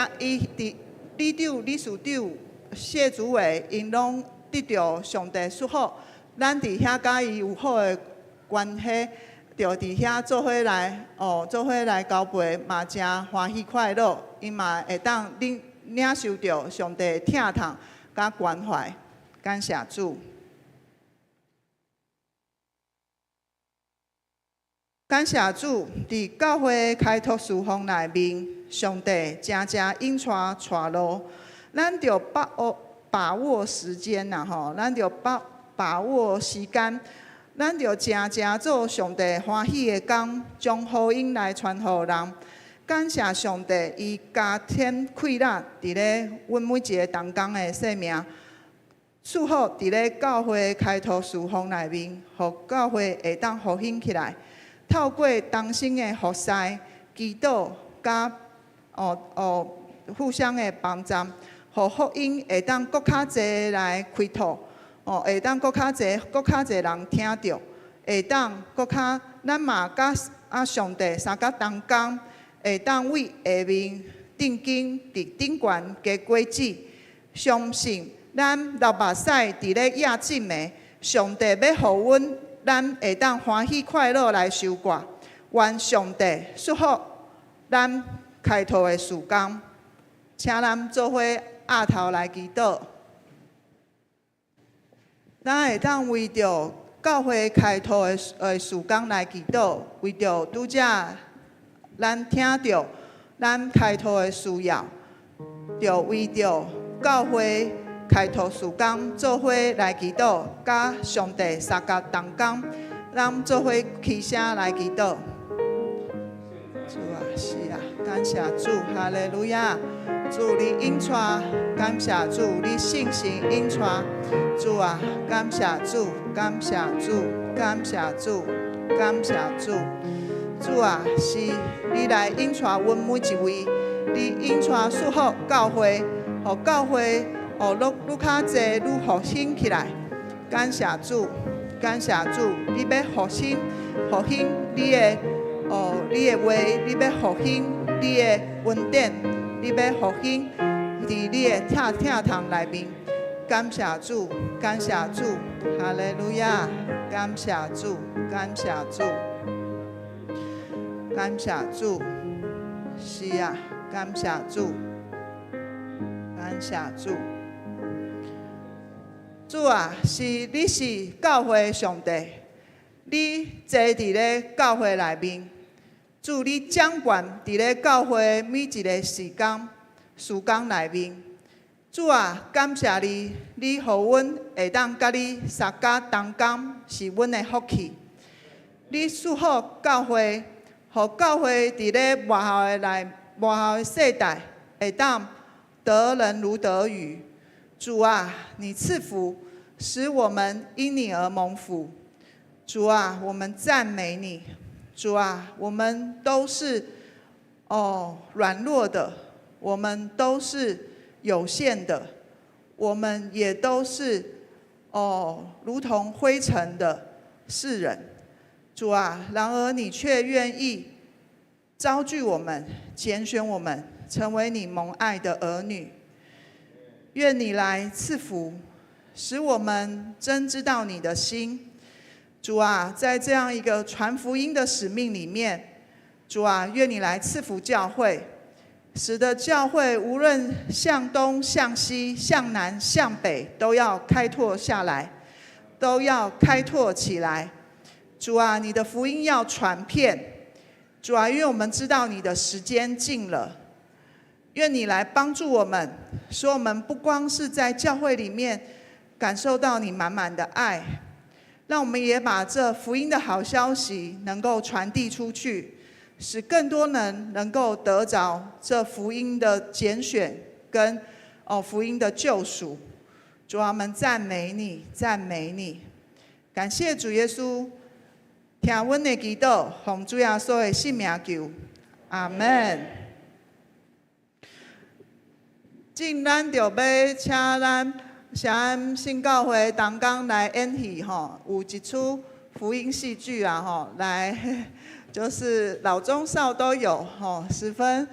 长、理事长、谢主委，因拢得到上帝祝福。咱伫遐甲伊有好的关系，就伫遐做伙来做伙来交陪，嘛真欢喜快乐。因嘛会当领受到上帝的疼痛甲关怀，感谢主。感谢主，伫教会开拓事奉内面，上帝真引带路，咱着把握时间呐吼，咱着把握时间，咱着真做上帝欢喜的工，将福音来传互人。感谢上帝，伊加添快乐伫咧阮每一个同工的生命，祝福伫咧教会开拓事奉内面，互教会会当复兴起来。透过同心的服侍、祈祷，甲互相的帮助，互福音会当搁较济来开拓，会当搁较济人听到，会当搁较咱嘛甲上帝三甲同工，会当为下面定睛伫顶悬加果子，相信咱流目屎伫咧亚浸的，上帝要互咱会当欢喜快乐来收割，愿上帝祝福咱开拓的时光，请咱做伙压头来祈祷。咱会当为着教会开拓的时光来祈祷，为着拄则咱听到咱开拓的需要，就为着教会开拓时光做伙来祈祷，甲上帝相甲同工，咱做伙起声来祈祷。主啊，是啊，感谢主，哈利路亚！主你引带，感谢主你信心引带。主啊，感谢主，感谢主，感谢主，感谢主。主啊，是你来引带阮每一位，你引带束福教会，互教会愈较济愈复兴起来。感谢主，感谢主，你要复兴，复兴你的你的话，你要复兴你的恩典，你要复兴伫你的疼痛内面。感谢主，感谢主，哈利路亚！感谢主，感谢主，感谢主，是啊，感谢主，感谢主。主啊，你是教会的上帝，你坐伫咧教会内面。主，你掌管伫咧教会每一个时光内面。主啊，感谢你，你予阮会当甲你相甲同工，是阮的福气。你赐福教会，互教会伫咧外校的世代会当得人如得鱼。主啊，你赐福，使我们因你而蒙福。主啊，我们赞美你。主啊，我们都是软弱的，我们都是有限的，我们也都是如同灰尘的世人。主啊，然而你却愿意招聚我们，拣选我们，成为你蒙爱的儿女。愿你来赐福，使我们真知道你的心。主啊，在这样一个传福音的使命里面，主啊，愿你来赐福教会，使得教会无论向东、向西、向南、向北，都要开拓下来，都要开拓起来。主啊，你的福音要传遍。主啊，因为我们知道你的时间近了，愿你来帮助我们，使我们不光是在教会里面感受到你满满的爱，让我们也把这福音的好消息能够传递出去，使更多人能够得着这福音的拣选跟福音的救赎。主啊，我们赞美你，赞美你，感谢主耶稣，听阮的祈祷，奉主耶稣的圣名求，阿门。今咱就要请咱社安新教会同工来演戏吼，有一出福音戏剧啊吼，来就是老中少都有吼，十分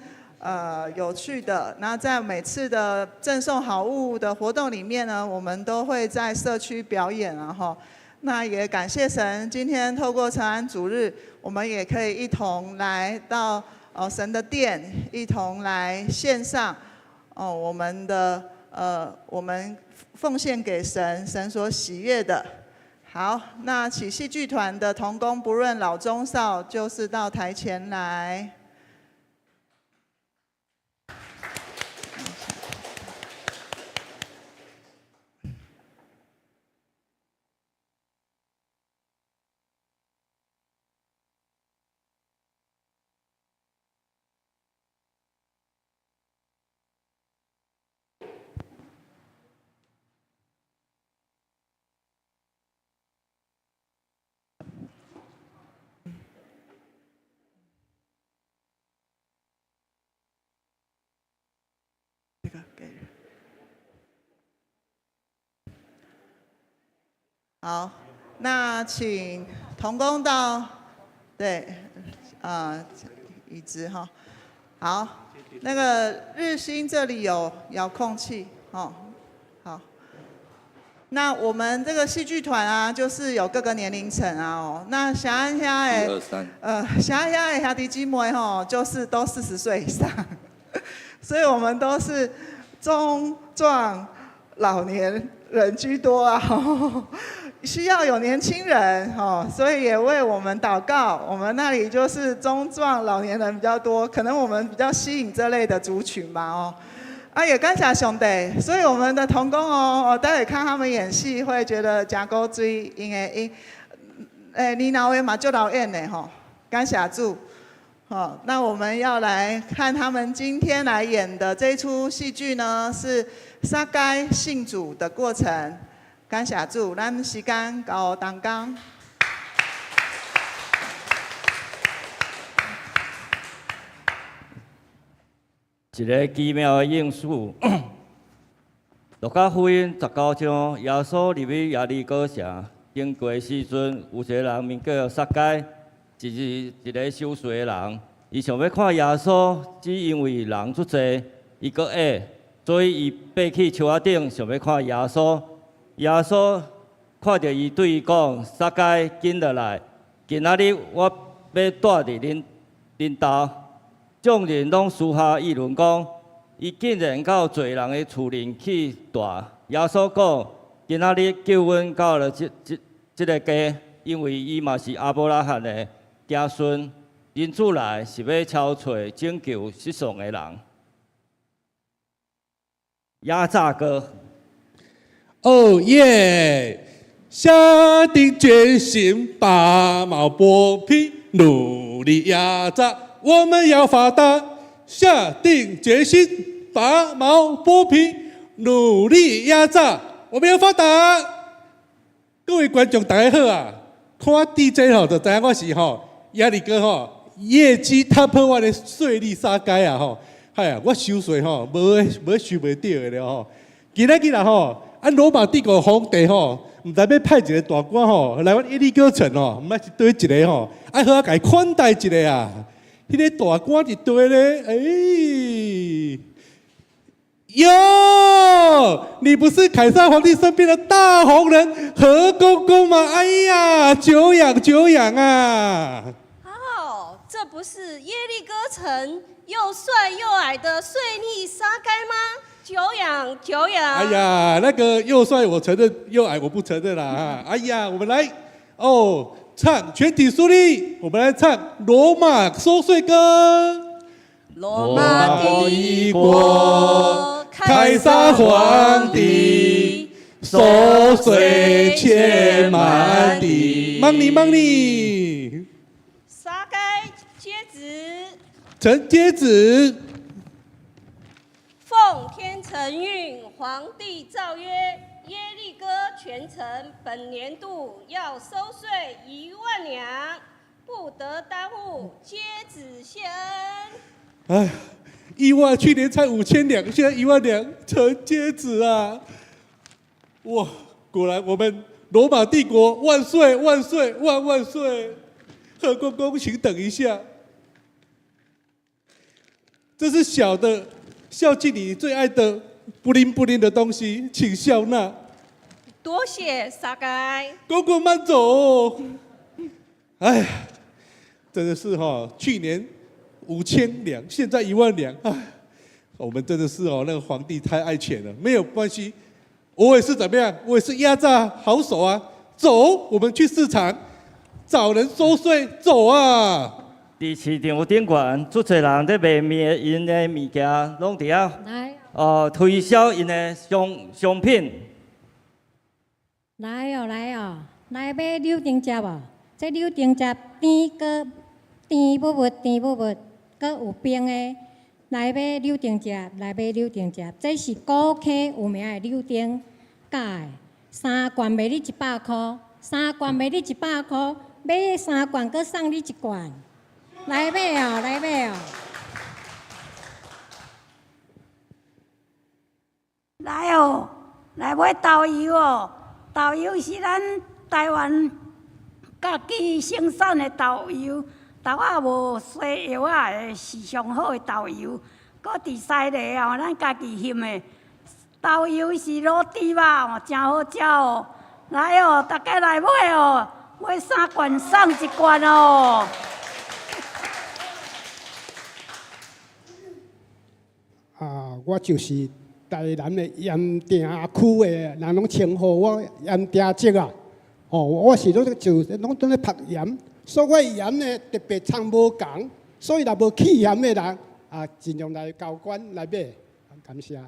有趣的。那在每次的赠送好物的活动里面呢，我们都会在社区表演啊吼。那也感谢神，今天透过承安主日，我们也可以一同来到神的殿，一同来献上我们的我们奉献给神，神所喜悦的。好，那起戏剧团的同工，不论老中少，就是到台前来。好，那请同工到椅子哈。好，那个日新这里有遥控器哦。好，那我们这个戏剧团啊，就是有各个年龄层啊哦。那小安虾哎，小安虾的兄弟姐妹吼，就是都40岁以上，所以我们都是中壮老年人居多啊。需要有年轻人哦，所以也为我们祷告。我们那里就是中壮老年人比较多，可能我们比较吸引这类的族群吧哦。也感谢上帝，所以我们的同工哦，待会看他们演戏会觉得真古锥，因为年老的嘛就老演的吼，感谢主。好，那我们要来看他们今天来演的这一出戏剧呢，是撒该信主的过程。感谢主，咱时间到当工。一个奇妙的应许。路加福音19章，耶稣入去耶利哥城，经过的时阵，有一个人名叫撒该，就是一个收税的人。伊想要看耶稣，只因为人足济，伊阁矮，所以伊爬去树仔顶，想要看耶稣。耶稣看到伊，对伊讲：“撒该，紧落来，今仔日我要住伫恁兜。”众人拢私下议论讲，伊竟然到罪人的厝里去住。耶稣讲：“今仔日救阮到了这个家，因为伊嘛是亚伯拉罕的子孙。人子来是要超找拯救失丧的人。”压榨歌。哦耶！下定决心，把毛剥皮，努力压榨，我们要发达。下定决心，把毛剥皮，努力压榨，我们要发达。各位观众，大家好啊！看 DJ 吼，就知影我是吼亚力哥吼业绩 Top One 的税利撒该啊吼！哎呀，我收税吼，无收袂到的了吼。今仔吼。罗马帝国皇帝吼，毋知要派一个大官吼来阮耶利哥城吼，毋知是对一个吼，好甲伊款待一个啊。迄个大官是对咧，哟，你不是凯撒皇帝身边的大红人何公公吗？哎呀，久仰啊！哦，这不是耶利哥城又帅又矮的税利撒该吗？久仰。哎呀，那个又帅我承认，又矮我不承认啦。哎呀，我们来哦，唱全体肃立，我们来唱《罗马收税歌》。罗马帝国凯撒皇帝收税千万地。忙你，撒该接旨。臣接旨。奉天承运，皇帝诏曰：耶利哥全城本年度要收税1万两，不得耽误，接旨谢恩。哎，意外，去年才5000两，现在1万两，臣接旨啊！哇，果然我们罗马帝国万岁万岁万岁！何公公，请等一下，这是小的。孝敬你最爱的不灵的东西，请笑纳。多谢撒该。公公慢走。哎，真的是哈，去年5000两，现在1万两，哎，我们真的是哦，那个皇帝太爱钱了。没有关系，我也是怎么样？我也是压榨好手啊。走，我们去市场找人收税，走啊！伫市场顶悬，足侪人咧卖因的物件，拢伫遐推销因的商品。来哦，来买柳丁汁哦。这柳丁汁甜个甜不不，搁有冰的。来买柳丁汁，这是高科有名的柳丁假的，3罐卖你100块，3罐卖你100块，买3罐搁送你1罐。来买哦！来哦，来买豆油哦！豆油是咱台湾家己生产的豆油，豆仔无西药仔的，是上好的豆油。搁伫西螺哦，咱家己腌的豆油是卤猪肉哦，真好食哦。来哦，大家来买哦，买3罐送1罐哦。我就是台南的盐埕区的人拢称呼我盐埕姐啊。我是拢咧晒盐，所以我盐呢特别藏无共，所以若无去盐的人尽量来交关来买，感谢。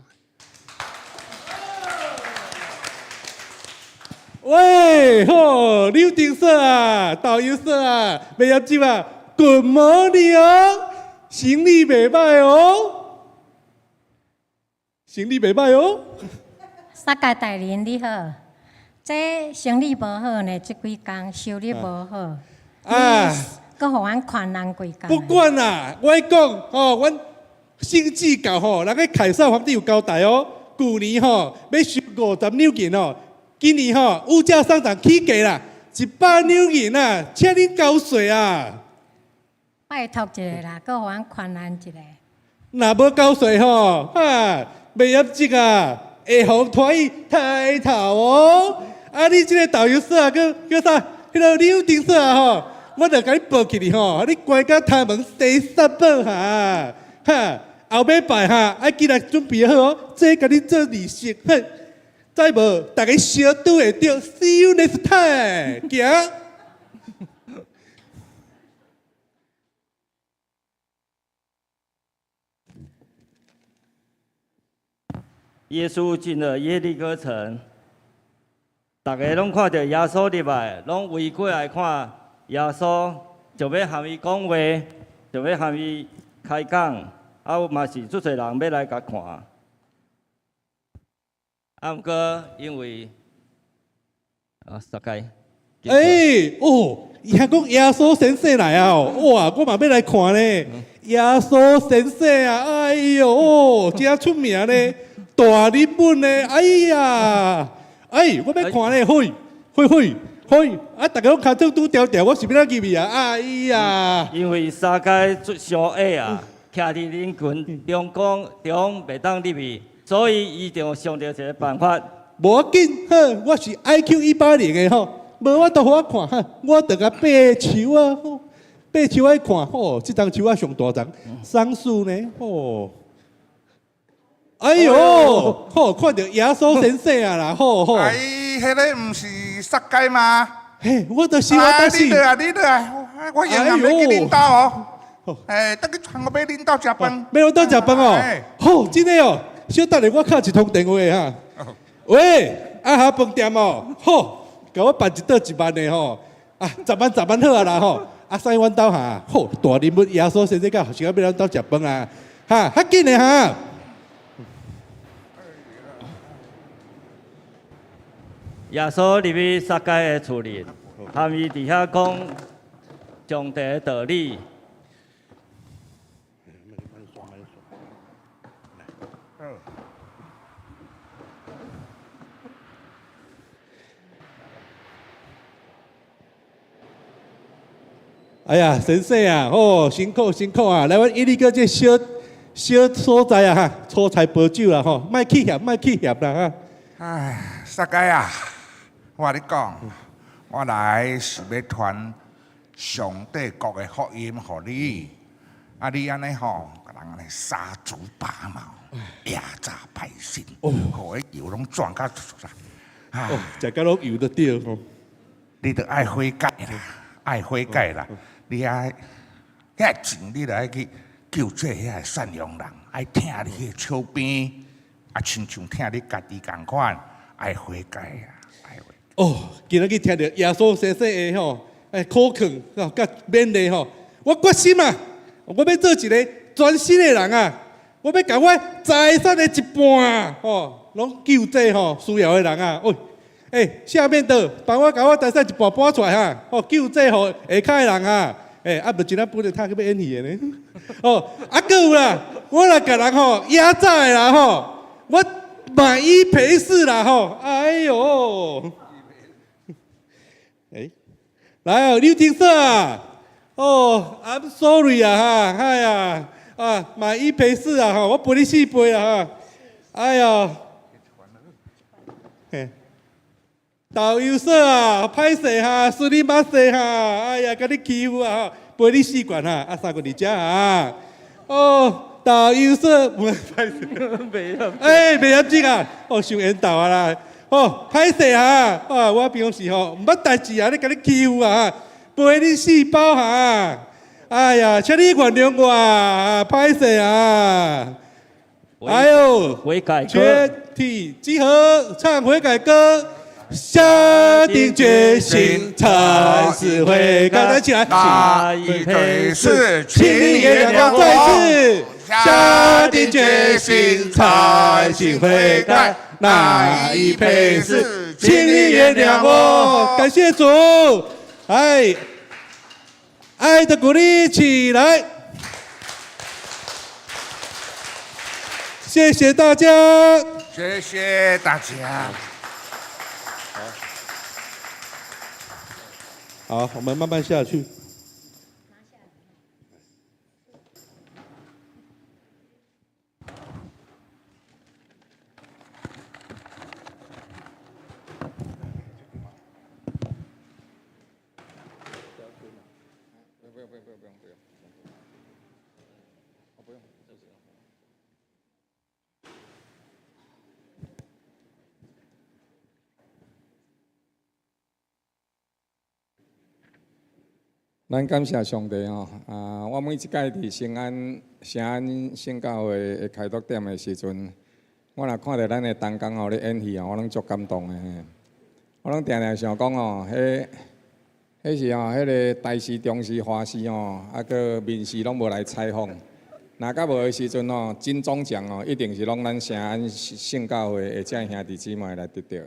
喂，吼，刘丁社啊，导游社啊，未要急啊 ，Good morning 哦，生理袂歹哦，生理袂歹哦。沙界大人你好，这生理无好呢，这几工收入无好，搁互阮款人几工。不管啦，我讲吼，阮省治教吼，人个凯撒皇帝有交代哦，旧年吼要收50两银哦。今年吼物价上涨起价啦，100两银啊，请恁交税啊！拜托一个啦，搁互阮款人一个。若无交税吼，袂业绩啊，会互团意抬头哦。你即个导游社啊，叫啥？迄个柳丁社啊吼，我著甲你报起哩吼，你乖甲他们洗沙宝后尾拜爱记来准备好哦，这甲你做利息再无，大家小拄会着 ，See you next time， 行。耶稣进了耶利哥城，大家拢看到耶稣入来，拢围过来看耶稣，就要和伊讲话，就要和伊开讲，嘛是足侪人要来甲看。毋过因为大概，伊还讲耶稣先生来啊！哇，我嘛要来看咧。耶稣先生啊，哎哟，真出名咧，大日本咧，哎呀，我要看咧，嘿，大家拢脚趾拄条条，我是要哪入去啊？哎呀，因为三界上矮啊，徛伫人群中袂当入去。所以，伊就想到一个办法。无要紧，我是 IQ 180的吼，无我都互我看，我着甲爬树啊，爬树爱看，即丛树啊上大丛，桑树呢，哎呦，看到耶稣先生啊啦，迄个毋是撒该吗？嘿，我就是我就是。你我永远要去恁兜哦。等去传我要恁兜食饭。要我兜食饭哦？好，真的哦。小等下，我敲一通电话哈。喂，下饭店哦，好，甲我办一桌1万的吼，10万好啊啦吼。送阮兜下，好，大人物耶稣先生甲学生要咱兜食饭啊，较紧的哈。耶稣入去撒该的厝里，和伊伫遐讲上帝的道理。哎呀，先生啊，辛苦啊！来，阮伊哩个这小所在啊哈，粗菜薄酒啦吼，莫去嫌啦哈。撒该啊，我甲你讲，我来是要传上帝国的福音予你。你安尼吼，甲人安尼杀猪拔毛，压榨百姓，互迄油拢转甲食甲拢油得着吼。你着爱悔改啦，爱悔改啦。你遐钱，你着爱去救济遐善良人，爱听你迄笑边，亲像听你家己共款，爱悔改啊，爱悔。今仔日听到耶稣先生的吼，口劝甲勉励吼，我决心啊，我要做一个全新的人啊，我要甲我财产的一半拢救济需要的人啊，下面的帮我甲我财产一半搬出来哈，救济互下骹的人啊，无今仔本来他去要演戏的呢，搁有啦，我来甲人压榨的啦我买一赔四啦哎呦，来刘金色啊，I'm sorry 啊哎呀买一赔四啊我赔你4倍啊哎呀。嘿，导游说啊，歹势哈，输你捌势哈，哎呀，甲你欺负啊，陪你死惯哈，啊3个伫遮啊，哦，导游说，袂歹势，袂要，哎，袂要紧啊，哦，伤缘投啊啦，哦，歹势哈，啊，我平时吼毋捌代志啊，你甲你欺负啊，陪你死饱哈，哎呀，请你原谅我啊，歹势啊。还有悔改歌，全体集合唱悔改歌，下定决心才是悔改。来起来，那一定是请你原谅我，再次下定决心才是悔改。那一配是，请你原谅我。感谢主，爱的鼓励起来。谢谢大家，谢谢大家。好，我们慢慢下去。咱感谢上帝吼，我每一届伫圣安圣教会的开拓点的时阵，我若看到咱的同工吼咧演戏吼，我拢足感动的。我拢定定想讲吼，迄是吼，迄个大事、中事、花事吼，个面试拢无来采访。若甲无的时阵吼，金钟奖吼，一定是拢咱圣安圣教会的遮兄弟姊妹来得到的。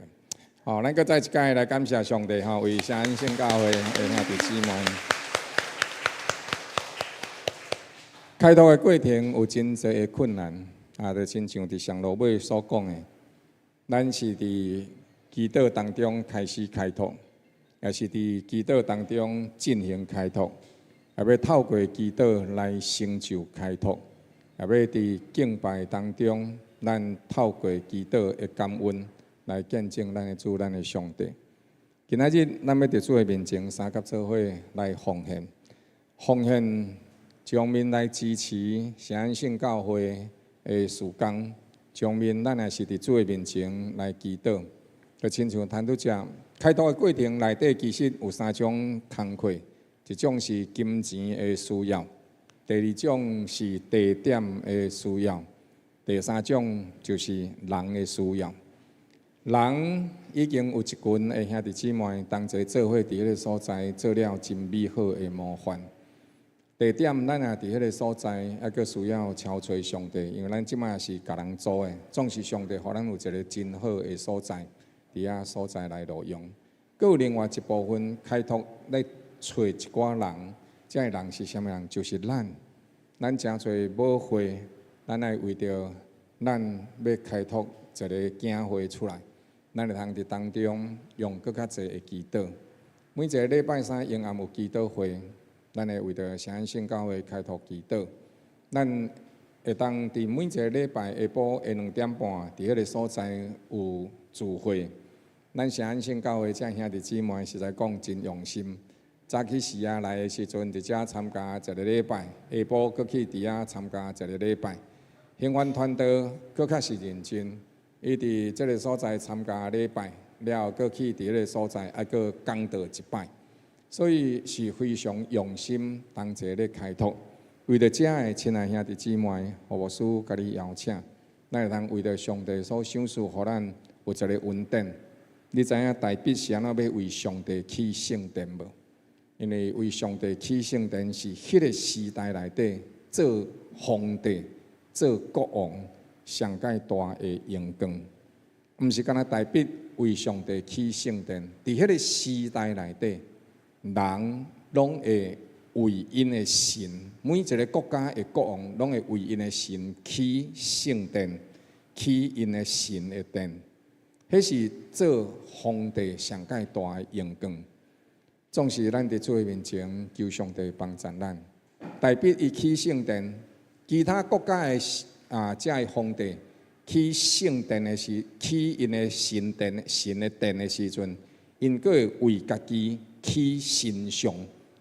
吼，咱搁再一届来感谢上帝吼，为圣安圣教会的兄弟姊妹。开拓的过程有真侪的困难，就亲像伫上路尾所讲的，咱是伫祈祷当中开始开拓，也是伫祈祷当中进行开拓，也要透过祈祷来成就开拓，也要伫敬拜当中，咱透过祈祷的感恩来见证咱的主、咱的上帝。今仔日咱要伫主的面前三甲做伙来奉献，将面来支持圣安圣教会的事工，将面咱也是伫主的面前来祈祷。就亲像谈拄只开拓的过程内底，其实有3种工课，一种是金钱的需要，第2种是地点的需要，第3种就是人的需要。人已经有一群的兄弟姊妹同齐做伙伫迄个所在做了真美好的模范。地点，咱也伫迄个所在，还佫需要敲找上帝，因为咱即摆是甲人做的，总是上帝互咱有一个真好的所在，伫遐所在来录用。佫有另外一部分开拓来找一寡人，这个人是啥物人？就是咱真侪母会，咱来为着咱要开拓一个囝会出来，咱会通伫当中用佫较侪的祈祷。每一个礼拜3永暗有祈祷会。咱会为着圣安圣教会开拓祈祷，咱会当伫每一个礼拜下晡下2点半，伫迄个所在有聚会。咱圣安圣教会这兄弟姊妹实在讲真用心。早起时啊来的时阵，伫遮参加一个礼拜，下晡搁去伫遐参加一个礼拜。兴源团队搁较是认真，伊伫即个所在参加礼拜，了后搁去伫迄个所在，还搁讲道一摆。所以是非常用心同齐咧开拓，为着遮的亲爱兄弟姊妹，何牧师甲你邀请，咱会通为着上帝所赏赐，互咱有一个恩典。你知影大笔是安怎要为上帝起圣殿无？因为为上帝起圣殿是迄个时代内底做皇帝、做国王上界大的荣光，毋是干那大笔为上帝起圣殿，伫迄个时代内底。人拢会为因的神，每一个国家的国王拢会为因的神起圣殿，起因的神的殿。迄是做皇帝上界大的荣光。总是咱伫主的面前求上帝帮助咱。大笔伊起圣殿，其他国家的遮的皇帝去圣殿的时，去因的神的殿的时阵，因佫会为家己去神像，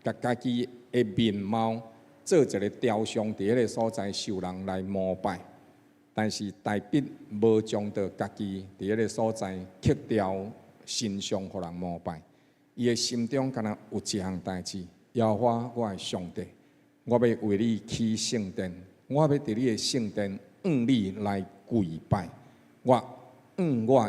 甲家己的面貌做一个雕像，伫迄个所在受人来膜拜。但是大笔无将到家己伫迄个所在刻雕神像，互人膜拜。伊的心中敢若有一项代志，耶和华我的上帝，我要为你起圣殿，我要伫你的圣殿你来跪拜，我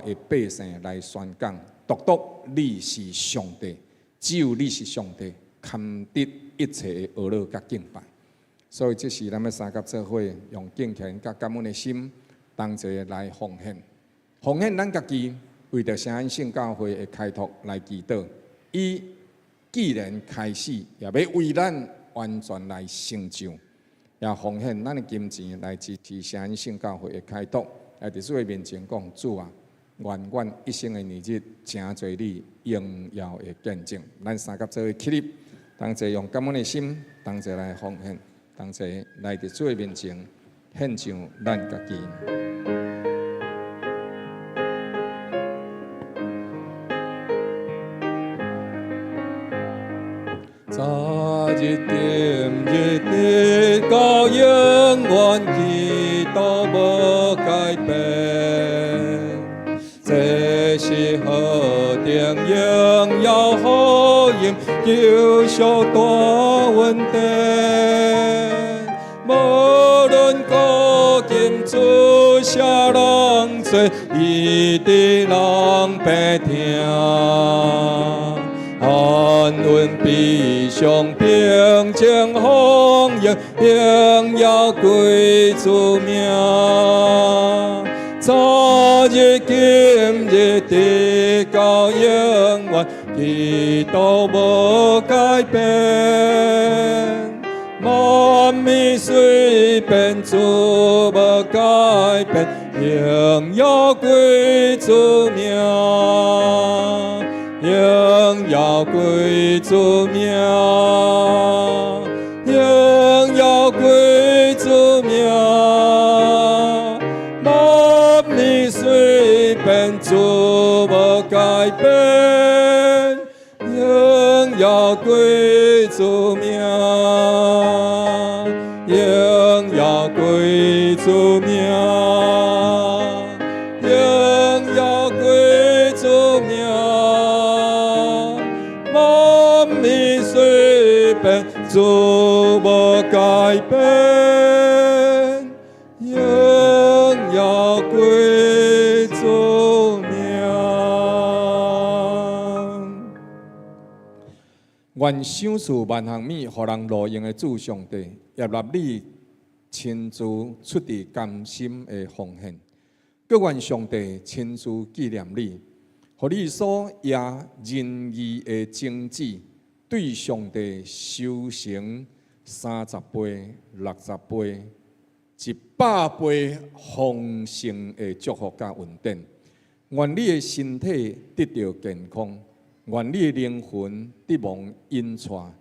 的百姓来宣讲，独你是上帝，只有你是上帝，堪得一切的恶乐甲敬拜。所以这是咱要三甲做伙，用敬虔甲感恩的心，同齐来奉献，奉献咱家己，为着圣安圣教会的开拓来祈祷。伊既然开始，也要为咱完全来成就，也奉献咱的金钱来支持圣安圣教会的开拓。来伫主的面前讲，主啊，愿阮一生的年日，诚侪你荣耀的见证。咱三甲做伙起立，同齐用感恩的心，同齐来奉献，同齐来伫主的面前献上咱家己。早日点日的到永远，祈祷无改变。这是何等荣耀好音，救赎大稳定。无论古今主下人做，一直人白听。安稳悲伤平静丰盈，荣耀归主名。昨日今日直到永远，祈祷无改变。万民虽变，主无改变，荣耀归主名。荣耀归主名，荣耀归主名。万民虽变，主无改变，荣耀归主名，荣耀归主名，荣耀归主名。万民虽变，主无改变，荣耀归主名。愿赏赐万项米，互人路用的主上帝，也立你亲自出自甘心的奉献。各愿上帝亲自纪念你。互你所也仁义的经旨，对上帝修成30倍、60倍、100倍丰盛的祝福甲恩典。愿你的身体得到健康，愿你的灵魂得蒙恩宠，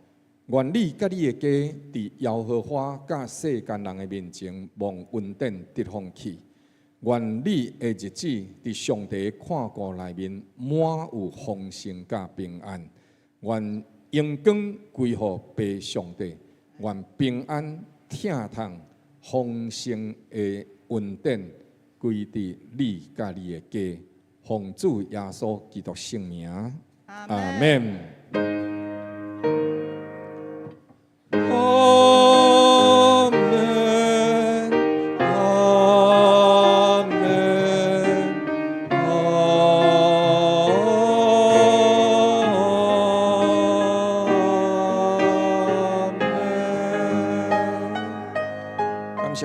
愿你甲你的家伫耶和华甲世间人的面前蒙恩典得福气。愿你的日子伫上帝看顾内面满有丰盛甲平安。愿荣光归乎爸上帝。愿平安、疼痛、丰盛的恩典归伫你甲你的家。奉主耶稣基督圣名，阿门。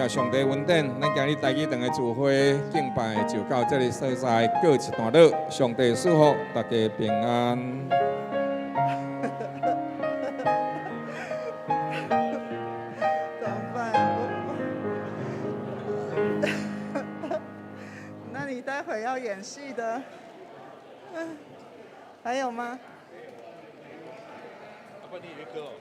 上帝恩典，咱今日大家堂的聚会敬拜就到这里所在告一段落。上帝祝福大家平安。怎么办？那你待会要演戏的，还有吗？要不然你有一个哦。